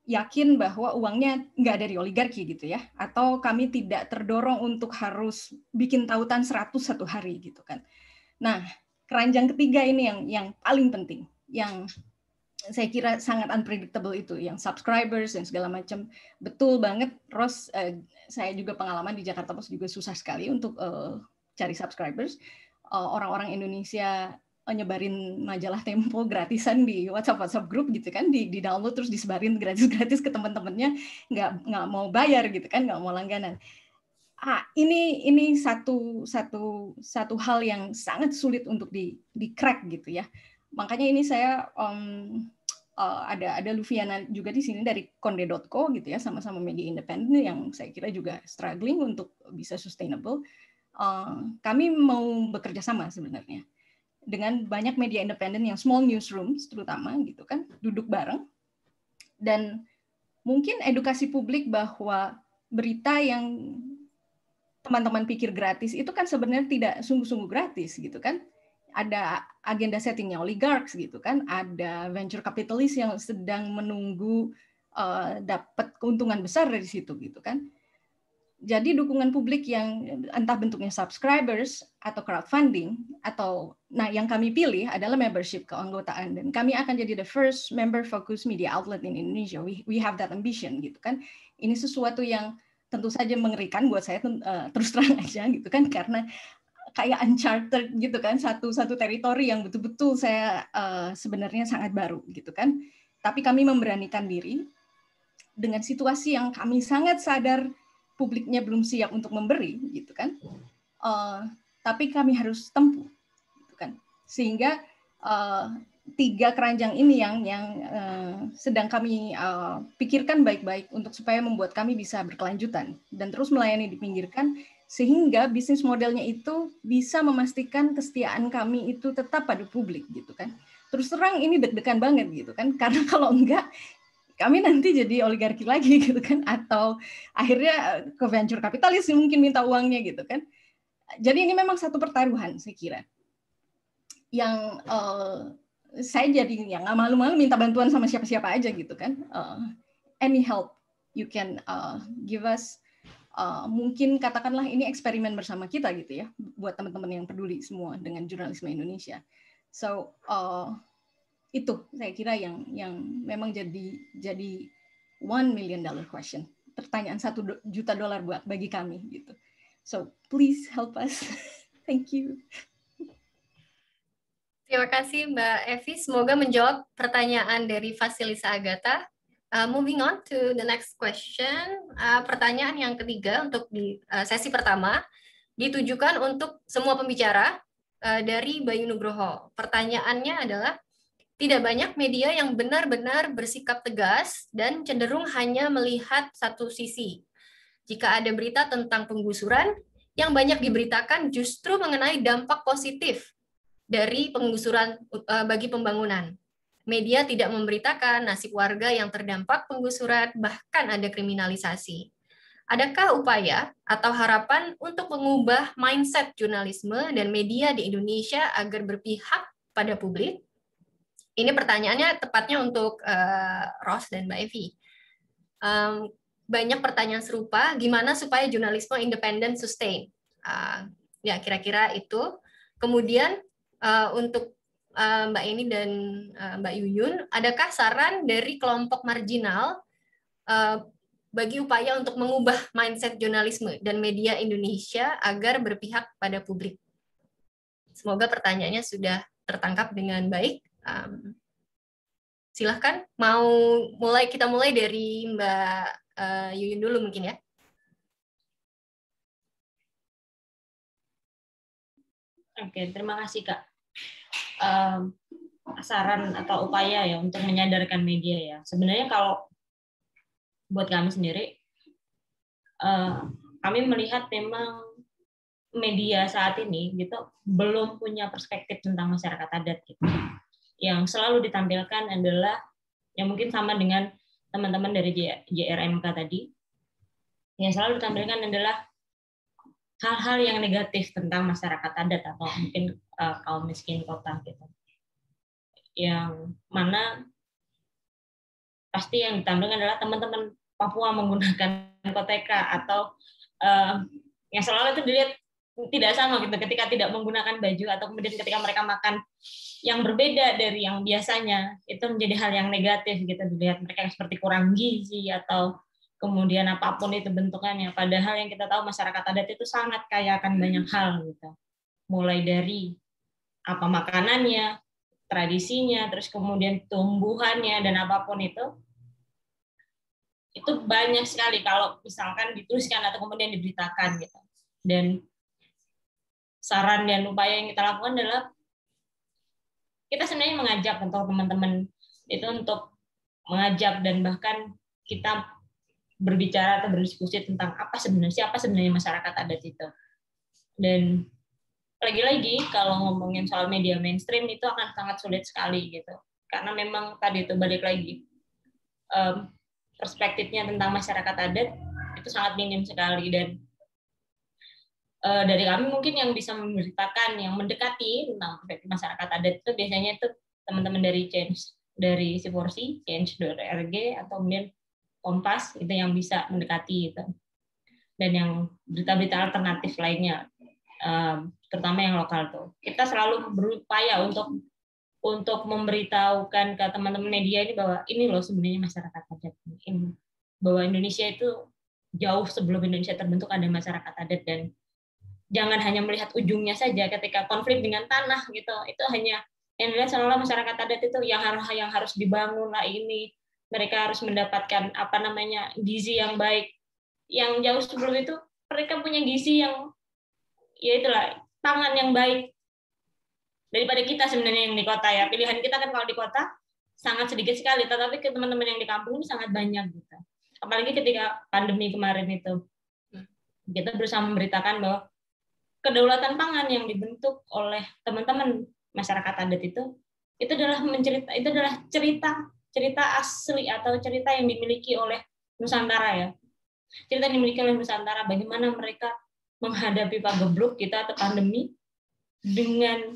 Speaker 2: yakin bahwa uangnya nggak dari oligarki gitu ya, atau kami tidak terdorong untuk harus bikin tautan 100 satu hari gitu kan. Nah, keranjang ketiga ini yang paling penting, yang saya kira sangat unpredictable itu, yang subscribers dan segala macam. Betul banget, Ros, saya juga pengalaman di Jakarta Post juga susah sekali untuk cari subscribers. Orang-orang Indonesia nyebarin majalah Tempo gratisan di WhatsApp grup gitu kan, di download terus disebarin gratis ke teman-temannya, nggak mau bayar gitu kan, nggak mau langganan. Ini satu hal yang sangat sulit untuk di crack gitu ya. Makanya ini saya ada Luviana juga di sini dari Konde.co gitu ya, sama-sama media independen yang saya kira juga struggling untuk bisa sustainable. Kami mau bekerja sama sebenarnya dengan banyak media independen yang small newsrooms terutama gitu kan, duduk bareng dan mungkin edukasi publik bahwa berita yang teman-teman pikir gratis itu kan sebenarnya tidak sungguh-sungguh gratis gitu kan. Ada agenda settingnya oligarks gitu kan, ada venture capitalist yang sedang menunggu dapat keuntungan besar dari situ gitu kan. Jadi dukungan publik yang entah bentuknya subscribers atau crowdfunding atau yang kami pilih adalah membership, keanggotaan, dan kami akan jadi the first member focused media outlet in Indonesia. We have that ambition gitu kan. Ini sesuatu yang tentu saja mengerikan buat saya, terus terang aja gitu kan, karena kayak uncharted gitu kan, satu teritori yang betul-betul saya sebenarnya sangat baru gitu kan. Tapi kami memberanikan diri dengan situasi yang kami sangat sadar publiknya belum siap untuk memberi gitu kan. Tapi kami harus tempuh gitu kan. Sehingga 3 keranjang ini yang sedang kami pikirkan baik-baik untuk supaya membuat kami bisa berkelanjutan dan terus melayani di pinggirkan, sehingga bisnis modelnya itu bisa memastikan kesetiaan kami itu tetap pada publik gitu kan. Terus terang ini deg-degan banget gitu kan, karena kalau enggak kami nanti jadi oligarki lagi gitu kan, atau akhirnya ke venture kapitalis mungkin minta uangnya gitu kan. Jadi ini memang satu pertaruhan saya kira yang saya jadi yang nggak malu-malu minta bantuan sama siapa-siapa aja gitu kan. Any help you can give us. Mungkin katakanlah ini eksperimen bersama kita gitu ya, buat teman-teman yang peduli semua dengan jurnalisme Indonesia. So itu saya kira yang memang jadi $1 million question, pertanyaan $1 juta bagi kami gitu. So please help us. Thank you.
Speaker 1: Terima kasih Mbak Evi, semoga menjawab pertanyaan dari Vasilisa Agatha. Moving on to the next question. Pertanyaan yang ketiga untuk di sesi pertama ditujukan untuk semua pembicara dari Bayu Nugroho. Pertanyaannya adalah, tidak banyak media yang benar-benar bersikap tegas dan cenderung hanya melihat satu sisi. Jika ada berita tentang penggusuran, yang banyak diberitakan justru mengenai dampak positif dari penggusuran bagi pembangunan. Media tidak memberitakan nasib warga yang terdampak penggusuran, bahkan ada kriminalisasi. adakah upaya atau harapan untuk mengubah mindset jurnalisme dan media di Indonesia agar berpihak pada publik? Ini pertanyaannya tepatnya untuk Ros dan Mbak Evi. Banyak pertanyaan serupa, gimana supaya jurnalisme independen sustain? Ya, kira-kira itu. Kemudian untuk Mbak Eni dan Mbak Yuyun, adakah saran dari kelompok marginal bagi upaya untuk mengubah mindset jurnalisme dan media Indonesia agar berpihak pada publik? Semoga pertanyaannya sudah tertangkap dengan baik. Silahkan, kita mulai dari Mbak Yuyun dulu mungkin ya.
Speaker 4: Oke, terima kasih Kak. Saran atau upaya ya untuk menyadarkan media ya. Sebenarnya kalau buat kami sendiri, kami melihat memang media saat ini gitu belum punya perspektif tentang masyarakat adat gitu. Yang selalu ditampilkan adalah yang mungkin sama dengan teman-teman dari JRMK tadi. Yang selalu ditampilkan adalah hal-hal yang negatif tentang masyarakat adat atau mungkin kaum miskin kota gitu. Yang mana pasti yang ditampilkan adalah teman-teman Papua menggunakan koteka atau yang selalu itu dilihat tidak sama gitu ketika tidak menggunakan baju atau kemudian ketika mereka makan yang berbeda dari yang biasanya itu menjadi hal yang negatif gitu, dilihat mereka seperti kurang gizi atau kemudian apapun itu bentukannya, padahal yang kita tahu masyarakat adat itu sangat kaya akan banyak hal gitu, mulai dari apa makanannya, tradisinya, terus kemudian tumbuhannya dan apapun itu banyak sekali kalau misalkan dituliskan atau kemudian diberitakan gitu. Dan saran dan upaya yang kita lakukan adalah kita sebenarnya mengajak untuk teman-teman itu untuk mengajak dan bahkan kita berbicara atau berdiskusi tentang siapa sebenarnya masyarakat adat itu. Dan lagi-lagi kalau ngomongin soal media mainstream itu akan sangat sulit sekali gitu. Karena memang tadi itu balik lagi perspektifnya tentang masyarakat adat itu sangat minim sekali, dan dari kami mungkin yang bisa memberitakan yang mendekati tentang perspektif masyarakat adat itu biasanya itu teman-teman dari Change, dari Siporsi, Change.org atau kemudian Kompas itu yang bisa mendekati itu. Dan yang berita-berita alternatif lainnya, terutama yang lokal tuh. Kita selalu berupaya untuk memberitahukan ke teman-teman media ini bahwa ini loh sebenarnya masyarakat adat. Bahwa Indonesia itu jauh sebelum Indonesia terbentuk ada masyarakat adat, dan jangan hanya melihat ujungnya saja ketika konflik dengan tanah gitu. Itu hanya yang dilihat seolah masyarakat adat itu yang harus dibangun lah, ini mereka harus mendapatkan gizi yang baik. Yang jauh sebelum itu mereka punya gizi yang ya itulah pangan yang baik daripada kita sebenarnya yang di kota ya. Pilihan kita kan kalau di kota sangat sedikit sekali, tetapi ke teman-teman yang di kampung ini sangat banyak gitu. Apalagi ketika pandemi kemarin itu kita berusaha memberitakan bahwa kedaulatan pangan yang dibentuk oleh teman-teman masyarakat adat itu adalah cerita asli atau cerita yang dimiliki oleh Nusantara ya. Cerita yang dimiliki oleh Nusantara, bagaimana mereka menghadapi pagebluk kita atau pandemi dengan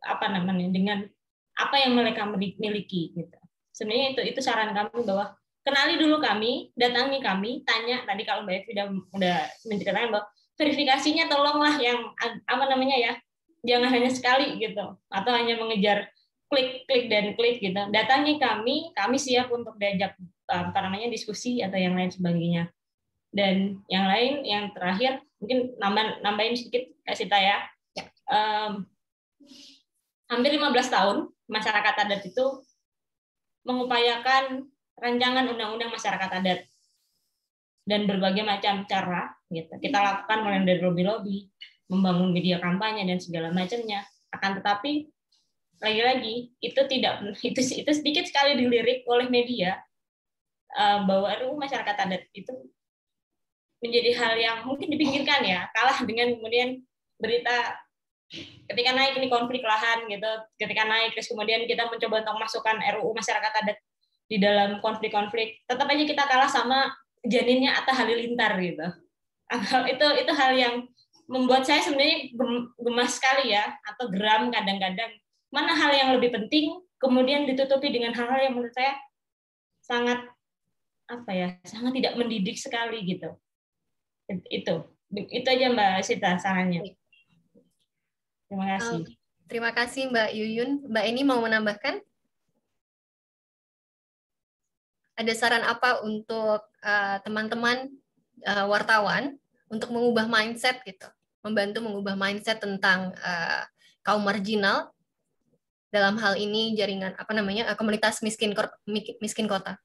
Speaker 4: apa yang mereka miliki gitu. Sebenarnya itu saran kami bahwa kenali dulu kami, datangi kami, tanya tadi kalau Mbak Evi udah menceritakan bahwa verifikasinya tolonglah yang jangan hanya sekali gitu atau hanya mengejar klik dan klik gitu. Datangi kami siap untuk diajak diskusi atau yang lain sebagainya. Dan yang lain, yang terakhir mungkin nambahin sedikit Kak Sita ya. Hampir 15 tahun masyarakat adat itu mengupayakan rancangan undang-undang masyarakat adat dan berbagai macam cara gitu. Kita lakukan mulai dari lobby-lobby, membangun media kampanye dan segala macamnya. Akan tetapi lagi-lagi itu sedikit sekali dilirik oleh media bahwa RUU masyarakat adat itu menjadi hal yang mungkin dipinggirkan ya, kalah dengan kemudian berita ketika naik ini konflik lahan gitu, ketika naik terus kemudian kita mencoba untuk masukkan RUU masyarakat adat di dalam konflik-konflik, tetap aja kita kalah sama janinnya Atta Halilintar gitu. Itu hal yang membuat saya sebenarnya gemas sekali ya, atau geram kadang-kadang. Mana hal yang lebih penting kemudian ditutupi dengan hal-hal yang menurut saya sangat sangat tidak mendidik sekali gitu. Itu aja Mbak Sita sarannya. Terima kasih.
Speaker 1: Terima kasih Mbak Yuyun. Mbak Eni mau menambahkan? Ada saran apa untuk teman-teman wartawan untuk mengubah mindset gitu, membantu mengubah mindset tentang kaum marginal dalam hal ini jaringan komunitas miskin kota?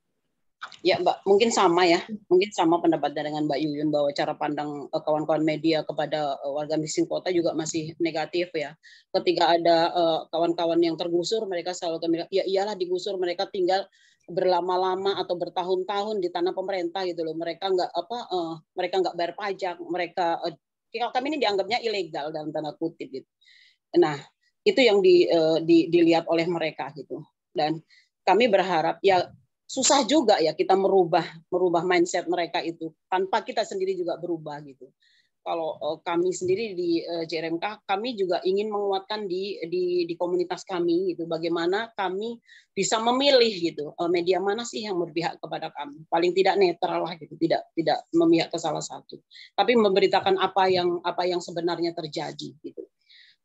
Speaker 5: Ya Mbak, mungkin sama pendapatnya dengan Mbak Yuyun bahwa cara pandang kawan-kawan media kepada warga miskin kota juga masih negatif ya. Ketika ada kawan-kawan yang tergusur, mereka selalu bilang, ya iyalah digusur, mereka tinggal berlama-lama atau bertahun-tahun di tanah pemerintah gitu loh. Mereka nggak bayar pajak, kami ini dianggapnya ilegal dalam tanda kutip gitu. Nah, itu yang dilihat oleh mereka gitu. Dan kami berharap ya susah juga ya kita merubah mindset mereka itu tanpa kita sendiri juga berubah gitu. Kalau kami sendiri di JRMK, kami juga ingin menguatkan di komunitas kami gitu, bagaimana kami bisa memilih gitu media mana sih yang berpihak kepada kami, paling tidak netral lah gitu, tidak memihak ke salah satu, tapi memberitakan apa yang sebenarnya terjadi gitu.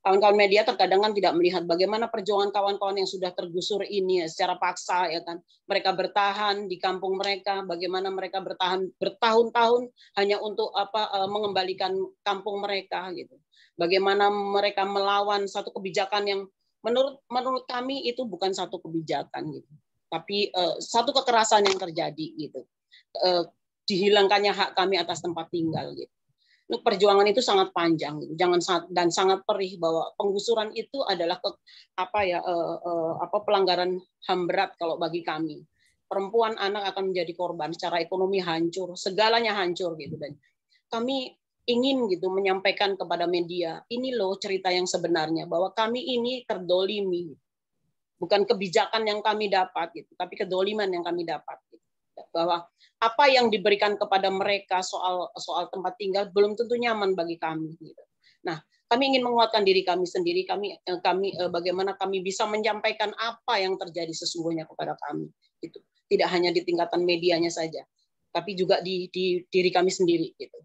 Speaker 5: Kawan-kawan media terkadang kan tidak melihat bagaimana perjuangan kawan-kawan yang sudah tergusur ini ya, secara paksa ya kan. Mereka bertahan di kampung mereka, bagaimana mereka bertahan bertahun-tahun hanya untuk mengembalikan kampung mereka gitu. Bagaimana mereka melawan satu kebijakan yang menurut kami itu bukan satu kebijakan gitu. Tapi satu kekerasan yang terjadi gitu. Dihilangkannya hak kami atas tempat tinggal gitu. Perjuangan itu sangat panjang, dan sangat perih bahwa penggusuran itu adalah pelanggaran HAM berat kalau bagi kami. Perempuan, anak akan menjadi korban, secara ekonomi hancur, segalanya hancur gitu. Dan kami ingin gitu menyampaikan kepada media, ini loh cerita yang sebenarnya bahwa kami ini terdolimi, bukan kebijakan yang kami dapat gitu, tapi kedoliman yang kami dapat gitu. Bahwa apa yang diberikan kepada mereka soal tempat tinggal belum tentu nyaman bagi kami. Gitu. Nah, kami ingin menguatkan diri kami sendiri. Kami bagaimana kami bisa menyampaikan apa yang terjadi sesungguhnya kepada kami. Gitu. Tidak hanya di tingkatan medianya saja, tapi juga di diri kami sendiri. Gitu.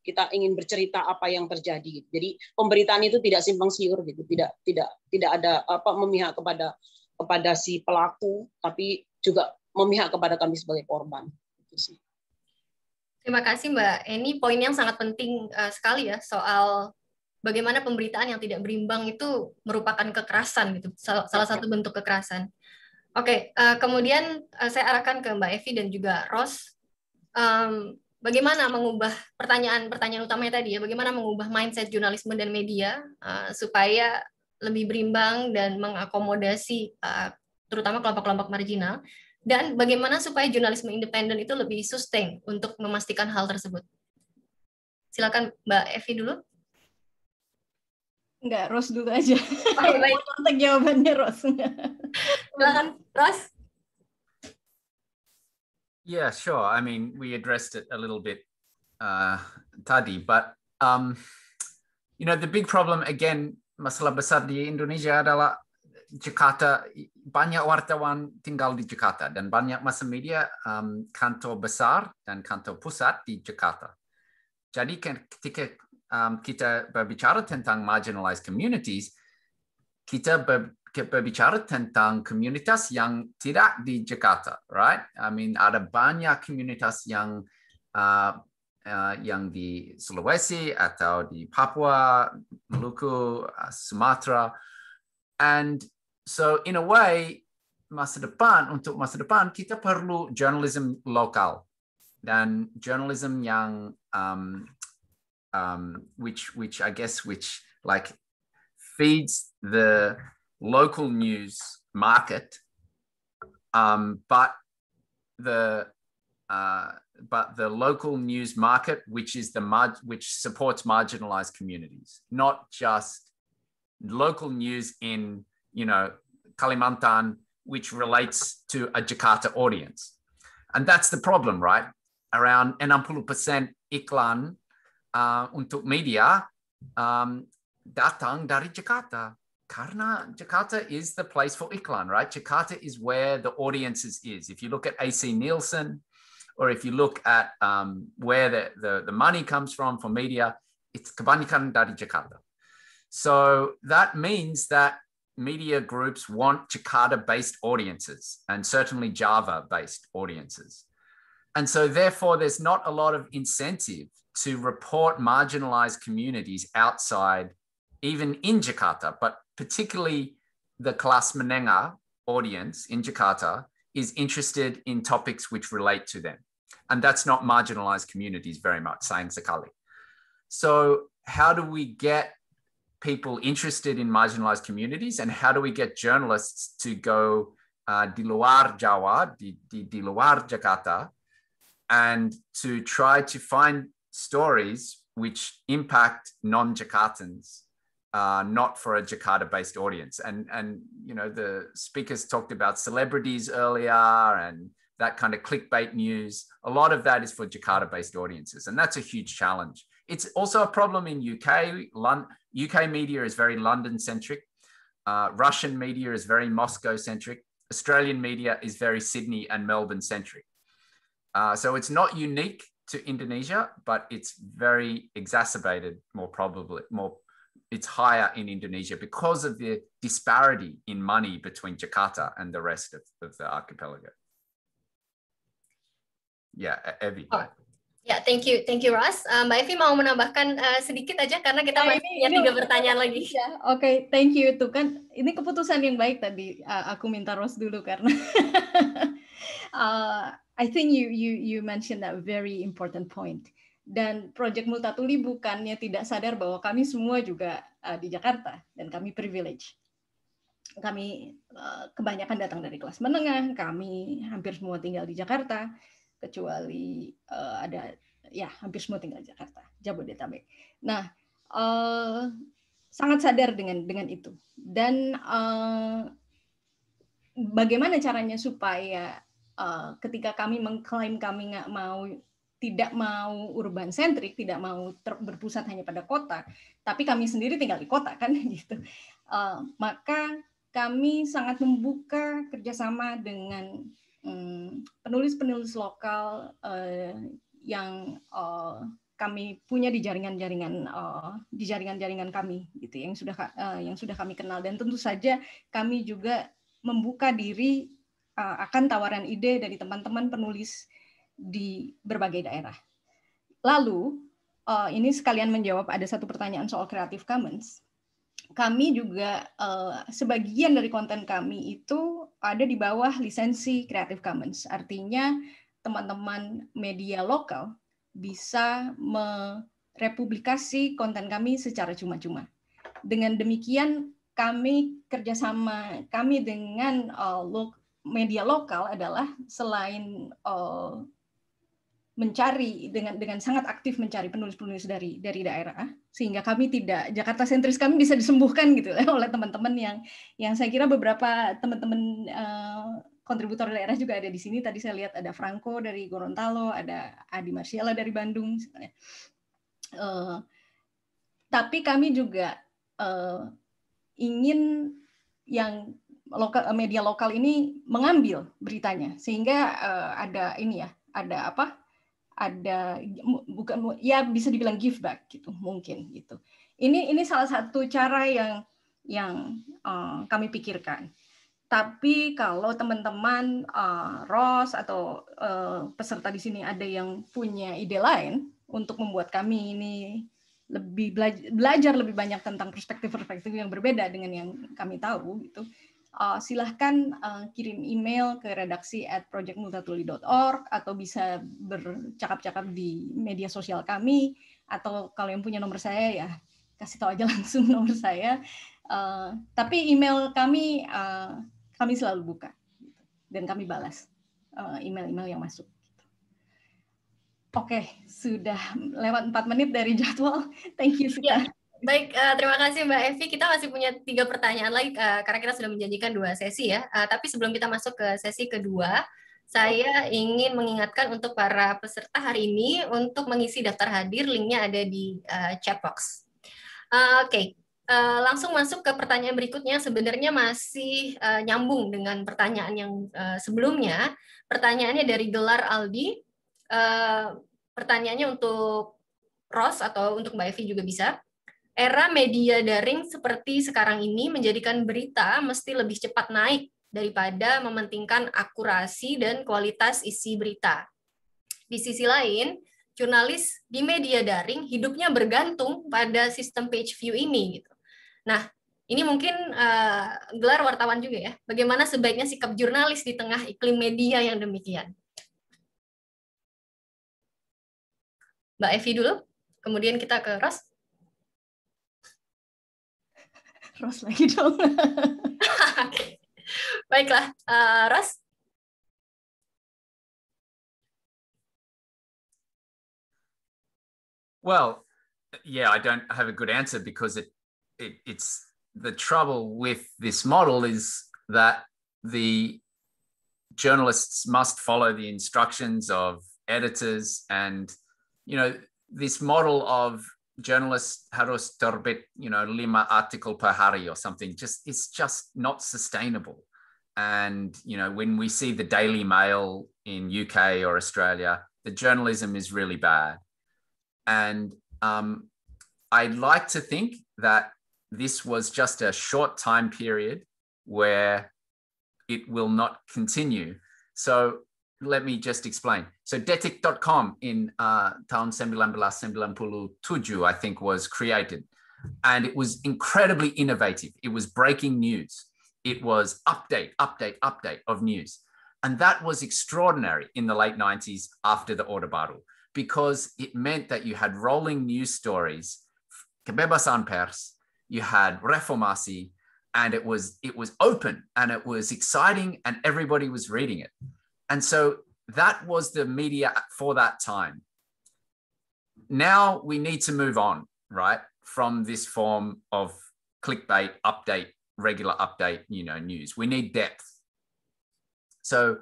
Speaker 5: Kita ingin bercerita apa yang terjadi. Gitu. Jadi pemberitaan itu tidak simpang siur. Gitu. Tidak ada memihak kepada si pelaku, tapi juga memihak kepada kami sebagai korban.
Speaker 1: Terima kasih Mbak Eni. Poin yang sangat penting sekali ya soal bagaimana pemberitaan yang tidak berimbang itu merupakan kekerasan gitu, salah satu bentuk kekerasan. Oke, kemudian saya arahkan ke Mbak Evi dan juga Ros. Bagaimana mengubah pertanyaan utamanya tadi ya, bagaimana mengubah mindset jurnalisme dan media supaya lebih berimbang dan mengakomodasi terutama kelompok-kelompok marginal. Dan bagaimana supaya jurnalisme independen itu lebih sustain untuk memastikan hal tersebut? Silakan Mbak Evi dulu.
Speaker 2: Enggak, Ros dulu aja.
Speaker 1: Oke, baik.
Speaker 2: Kontak jawabannya Ros.
Speaker 1: Silakan, Ros.
Speaker 3: Yeah, sure. I mean, we addressed it a little bit tadi, but the big problem again, masalah besar di Indonesia adalah Jakarta, banyak wartawan tinggal di Jakarta dan banyak massa media kantor besar dan kantor pusat di Jakarta. Jadi ketika kita berbicara tentang marginalized communities, kita berbicara tentang komunitas yang tidak di Jakarta, right? I mean, ada banyak komunitas yang di Sulawesi atau di Papua, Maluku, Sumatera, and so in a way, untuk masa depan kita perlu journalism lokal dan journalism yang which like feeds the local news market, but the local news market which supports marginalized communities, not just local news in Kalimantan, which relates to a Jakarta audience. And that's the problem, right? around 60% iklan untuk media datang dari Jakarta. Karena Jakarta is the place for iklan, right? Jakarta is where the audiences is. If you look at AC Nielsen, or if you look at where the money comes from for media, it's kebanyakan dari Jakarta. So that means that media groups want Jakarta-based audiences, and certainly Java-based audiences. And so therefore, there's not a lot of incentive to report marginalized communities outside, even in Jakarta, but particularly the kelas menengah audience in Jakarta is interested in topics which relate to them. And that's not marginalized communities very much, sayang sekali. So how do we get people interested in marginalized communities, and how do we get journalists to go di luar Jawa, di luar Jakarta, and to try to find stories which impact non-Jakartans, not for a Jakarta-based audience. And you know, the speakers talked about celebrities earlier and that kind of clickbait news. A lot of that is for Jakarta-based audiences, and that's a huge challenge. It's also a problem in UK. UK media is very London-centric. Russian media is very Moscow-centric. Australian media is very Sydney and Melbourne-centric. So it's not unique to Indonesia, but it's very exacerbated, it's higher in Indonesia because of the disparity in money between Jakarta and the rest of the archipelago. Yeah, Evie.
Speaker 1: Oh. Ya, thank you Ras. Mbak Evi mau menambahkan sedikit aja karena kita masih punya 3 pertanyaan lagi.
Speaker 2: Ya, Oke, thank you. Itu kan ini keputusan yang baik tadi. Aku minta Ros dulu karena I think you mentioned that very important point. Dan Project Multatuli bukannya tidak sadar bahwa kami semua juga di Jakarta dan kami privilege. Kami kebanyakan datang dari kelas menengah. Kami hampir semua tinggal di Jakarta. Kecuali ada hampir semua tinggal di Jakarta, Jabodetabek. Nah, sangat sadar dengan itu. Dan bagaimana caranya supaya ketika kami mengklaim kami tidak mau urban centric, tidak mau berpusat hanya pada kota, tapi kami sendiri tinggal di kota kan gitu. Maka kami sangat membuka kerjasama dengan penulis-penulis lokal yang kami punya di jaringan-jaringan kami gitu yang sudah kami kenal, dan tentu saja kami juga membuka diri akan tawaran ide dari teman-teman penulis di berbagai daerah. Lalu ini sekalian menjawab ada satu pertanyaan soal Creative Commons. Kami juga sebagian dari konten kami itu ada di bawah lisensi Creative Commons. Artinya teman-teman media lokal bisa merepublikasi konten kami secara cuma-cuma. Dengan demikian kami kerjasama kami dengan media lokal adalah selain mencari dengan sangat aktif mencari penulis-penulis dari daerah, sehingga kami tidak Jakarta sentris, kami bisa disembuhkan gitu oleh teman-teman yang saya kira beberapa teman-teman kontributor daerah juga ada di sini. Tadi saya lihat ada Franco dari Gorontalo, ada Adi Marsiala dari Bandung. Tapi kami juga ingin yang media lokal ini mengambil beritanya, sehingga ada bukan ya bisa dibilang give back gitu mungkin gitu. Ini salah satu cara yang kami pikirkan. Tapi kalau teman-teman Ros atau peserta di sini ada yang punya ide lain untuk membuat kami ini lebih belajar lebih banyak tentang perspektif-perspektif yang berbeda dengan yang kami tahu gitu, silahkan kirim email ke redaksi@projectmultatuli.org atau bisa bercakap-cakap di media sosial kami, atau kalau yang punya nomor saya ya kasih tahu aja langsung nomor saya. Tapi email kami selalu buka dan kami balas email-email yang masuk. Oke, sudah lewat 4 menit dari jadwal. Thank you Sita.
Speaker 1: Baik, terima kasih Mbak Evi. Kita masih punya 3 pertanyaan lagi karena kita sudah menjanjikan 2 sesi ya. Tapi sebelum kita masuk ke sesi kedua, Saya ingin mengingatkan untuk para peserta hari ini untuk mengisi daftar hadir, linknya ada di chat box. Oke. Langsung masuk ke pertanyaan berikutnya, sebenarnya masih nyambung dengan pertanyaan yang sebelumnya. Pertanyaannya dari Gelar Aldi. Pertanyaannya untuk Ros atau untuk Mbak Evi juga bisa. Era media daring seperti sekarang ini menjadikan berita mesti lebih cepat naik daripada mementingkan akurasi dan kualitas isi berita. Di sisi lain, jurnalis di media daring hidupnya bergantung pada sistem page view ini gitu. Nah, ini mungkin gelar wartawan juga ya. Bagaimana sebaiknya sikap jurnalis di tengah iklim media yang demikian? Mbak Evi dulu, kemudian kita ke Ros.
Speaker 2: Ros lagi dong.
Speaker 1: Baiklah, Ros.
Speaker 3: Well, yeah, I don't have a good answer because it's the trouble with this model is that the journalists must follow the instructions of editors, and this model of journalists harus terbit 5 article per hari or something, it's just not sustainable. And when we see the Daily Mail in UK or Australia, the journalism is really bad. And I'd like to think that this was just a short time period where it will not continue. So let me just explain. So Detik.com in tahun 1997, I think, was created. And it was incredibly innovative. It was breaking news. It was update of news. And that was extraordinary in the late 90s after the Orde Baru, because it meant that you had rolling news stories, kebebasan pers, you had reformasi, and it was open and it was exciting and everybody was reading it. And so that was the media for that time. Now we need to move on, right, from this form of clickbait, update, regular update, news. We need depth. So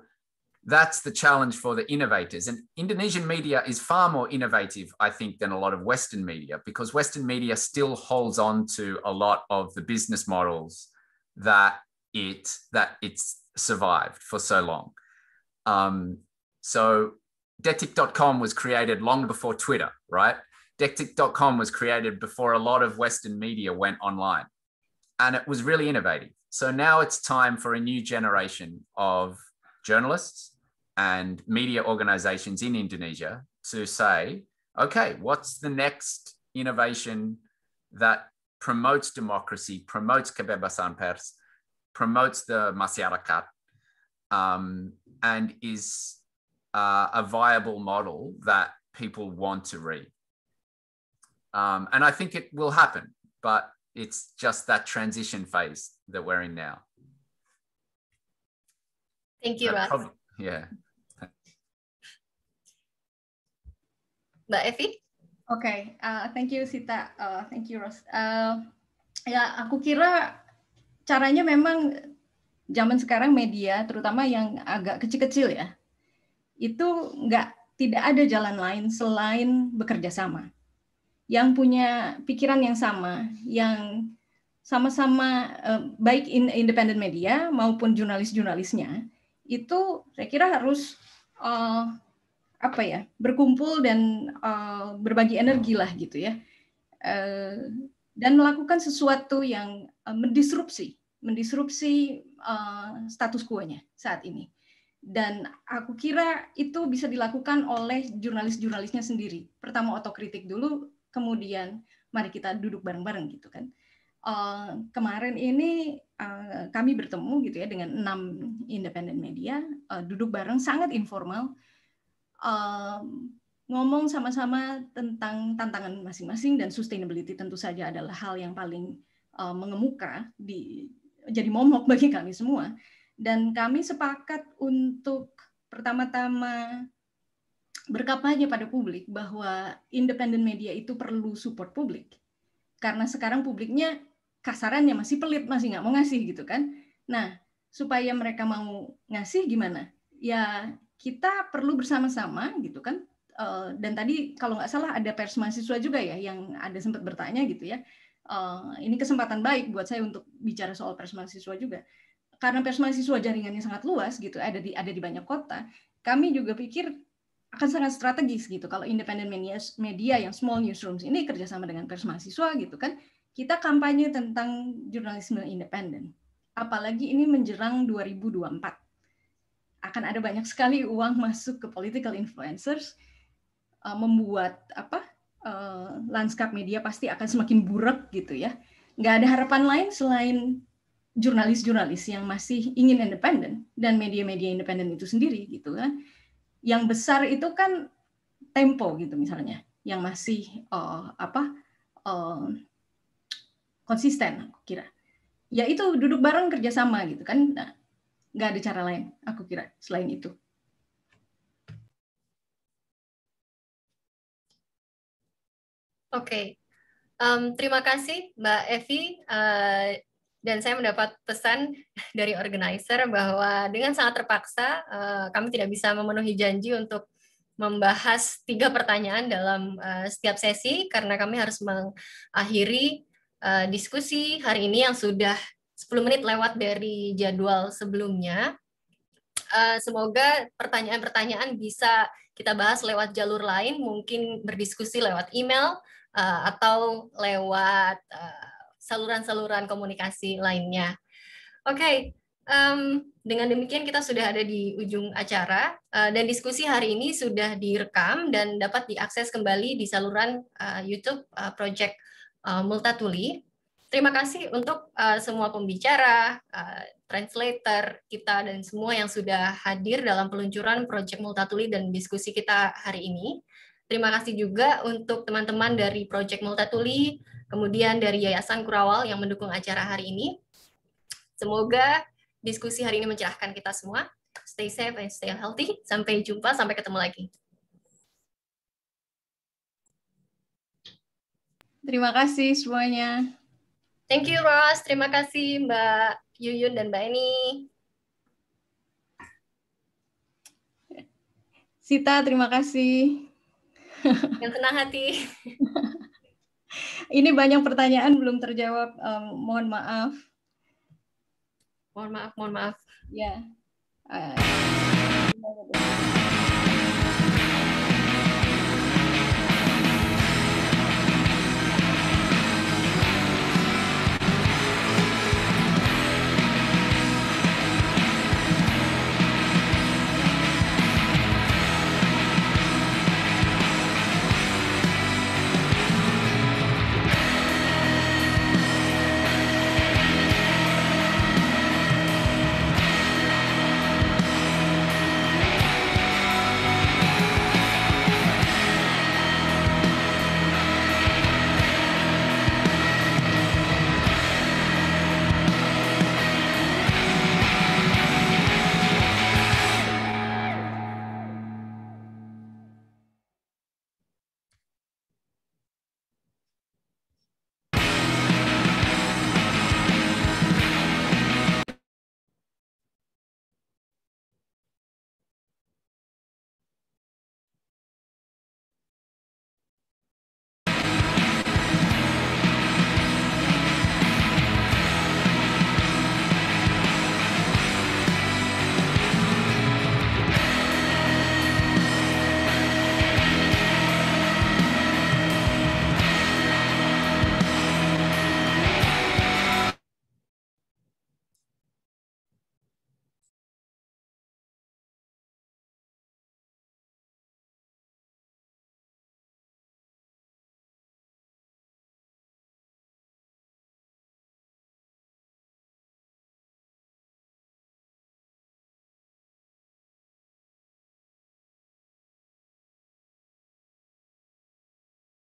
Speaker 3: that's the challenge for the innovators. And Indonesian media is far more innovative, I think, than a lot of Western media, because Western media still holds on to a lot of the business models that it's survived for so long. So Detik.com was created long before Twitter, right? Detik.com was created before a lot of Western media went online. And it was really innovative. So now it's time for a new generation of journalists and media organizations in Indonesia to say, okay, what's the next innovation that promotes democracy, promotes kebebasan pers, promotes the masyarakat, and is a viable model that people want to read. And I think it will happen, but it's just that transition phase that we're in now.
Speaker 1: Thank you, Ros.
Speaker 3: Yeah.
Speaker 1: Mbak Evi?
Speaker 2: Okay, thank you Sita, thank you Ros. Ya, aku kira caranya memang zaman sekarang media, terutama yang agak kecil-kecil ya, itu tidak ada jalan lain selain bekerja sama. Yang punya pikiran yang sama, yang sama-sama baik independent media maupun jurnalis-jurnalisnya, itu saya kira harus berkumpul dan berbagi energi lah gitu ya, dan melakukan sesuatu yang mendisrupsi status quo-nya saat ini. Dan aku kira itu bisa dilakukan oleh jurnalis-jurnalisnya sendiri. Pertama otokritik dulu, kemudian mari kita duduk bareng-bareng gitu kan. Kemarin ini kami bertemu gitu ya dengan 6 independent media, duduk bareng sangat informal, ngomong sama-sama tentang tantangan masing-masing, dan sustainability tentu saja adalah hal yang paling mengemuka, jadi momok bagi kami semua. Dan kami sepakat untuk pertama-tama berkampanye pada publik bahwa independent media itu perlu support publik. Karena sekarang publiknya kasarannya masih pelit, masih nggak mau ngasih gitu kan. Nah, supaya mereka mau ngasih gimana? ya kita perlu bersama-sama gitu kan. Dan tadi kalau nggak salah ada pers mahasiswa juga ya yang ada sempat bertanya gitu ya. Ini kesempatan baik buat saya untuk bicara soal pers mahasiswa juga. Karena pers mahasiswa jaringannya sangat luas gitu, ada di banyak kota. Kami juga pikir akan sangat strategis gitu kalau independent media yang small newsrooms ini kerjasama dengan pers mahasiswa gitu kan. Kita kampanye tentang jurnalisme independen. Apalagi ini menjelang 2024. Akan ada banyak sekali uang masuk ke political influencers, membuat lanskap media pasti akan semakin buruk gitu ya. Nggak ada harapan lain selain jurnalis-jurnalis yang masih ingin independen dan media-media independen itu sendiri gitu kan. Yang besar itu kan Tempo gitu misalnya, yang masih konsisten aku kira. Ya itu duduk bareng kerjasama gitu kan. Nah, nggak ada cara lain aku kira selain itu.
Speaker 1: Oke, terima kasih Mbak Evi. Dan saya mendapat pesan dari organizer bahwa dengan sangat terpaksa kami tidak bisa memenuhi janji untuk membahas 3 pertanyaan dalam setiap sesi karena kami harus mengakhiri diskusi hari ini yang sudah 10 menit lewat dari jadwal sebelumnya. Semoga pertanyaan-pertanyaan bisa kita bahas lewat jalur lain, mungkin berdiskusi lewat email atau lewat saluran-saluran komunikasi lainnya. Oke, dengan demikian kita sudah ada di ujung acara dan diskusi hari ini sudah direkam dan dapat diakses kembali di saluran YouTube Project Multatuli. Terima kasih untuk semua pembicara, translator kita dan semua yang sudah hadir dalam peluncuran Project Multatuli dan diskusi kita hari ini. Terima kasih juga untuk teman-teman dari Project Multatuli, kemudian dari Yayasan Kurawal yang mendukung acara hari ini. Semoga diskusi hari ini mencerahkan kita semua. Stay safe and stay healthy. Sampai jumpa, sampai ketemu lagi.
Speaker 2: Terima kasih semuanya.
Speaker 1: Thank you, Ros. Terima kasih, Mbak Yuyun dan Mbak Eni.
Speaker 2: Sita, terima kasih.
Speaker 1: Yang senang hati.
Speaker 2: Ini banyak pertanyaan belum terjawab. Mohon maaf.
Speaker 1: Mohon maaf.
Speaker 2: Ya.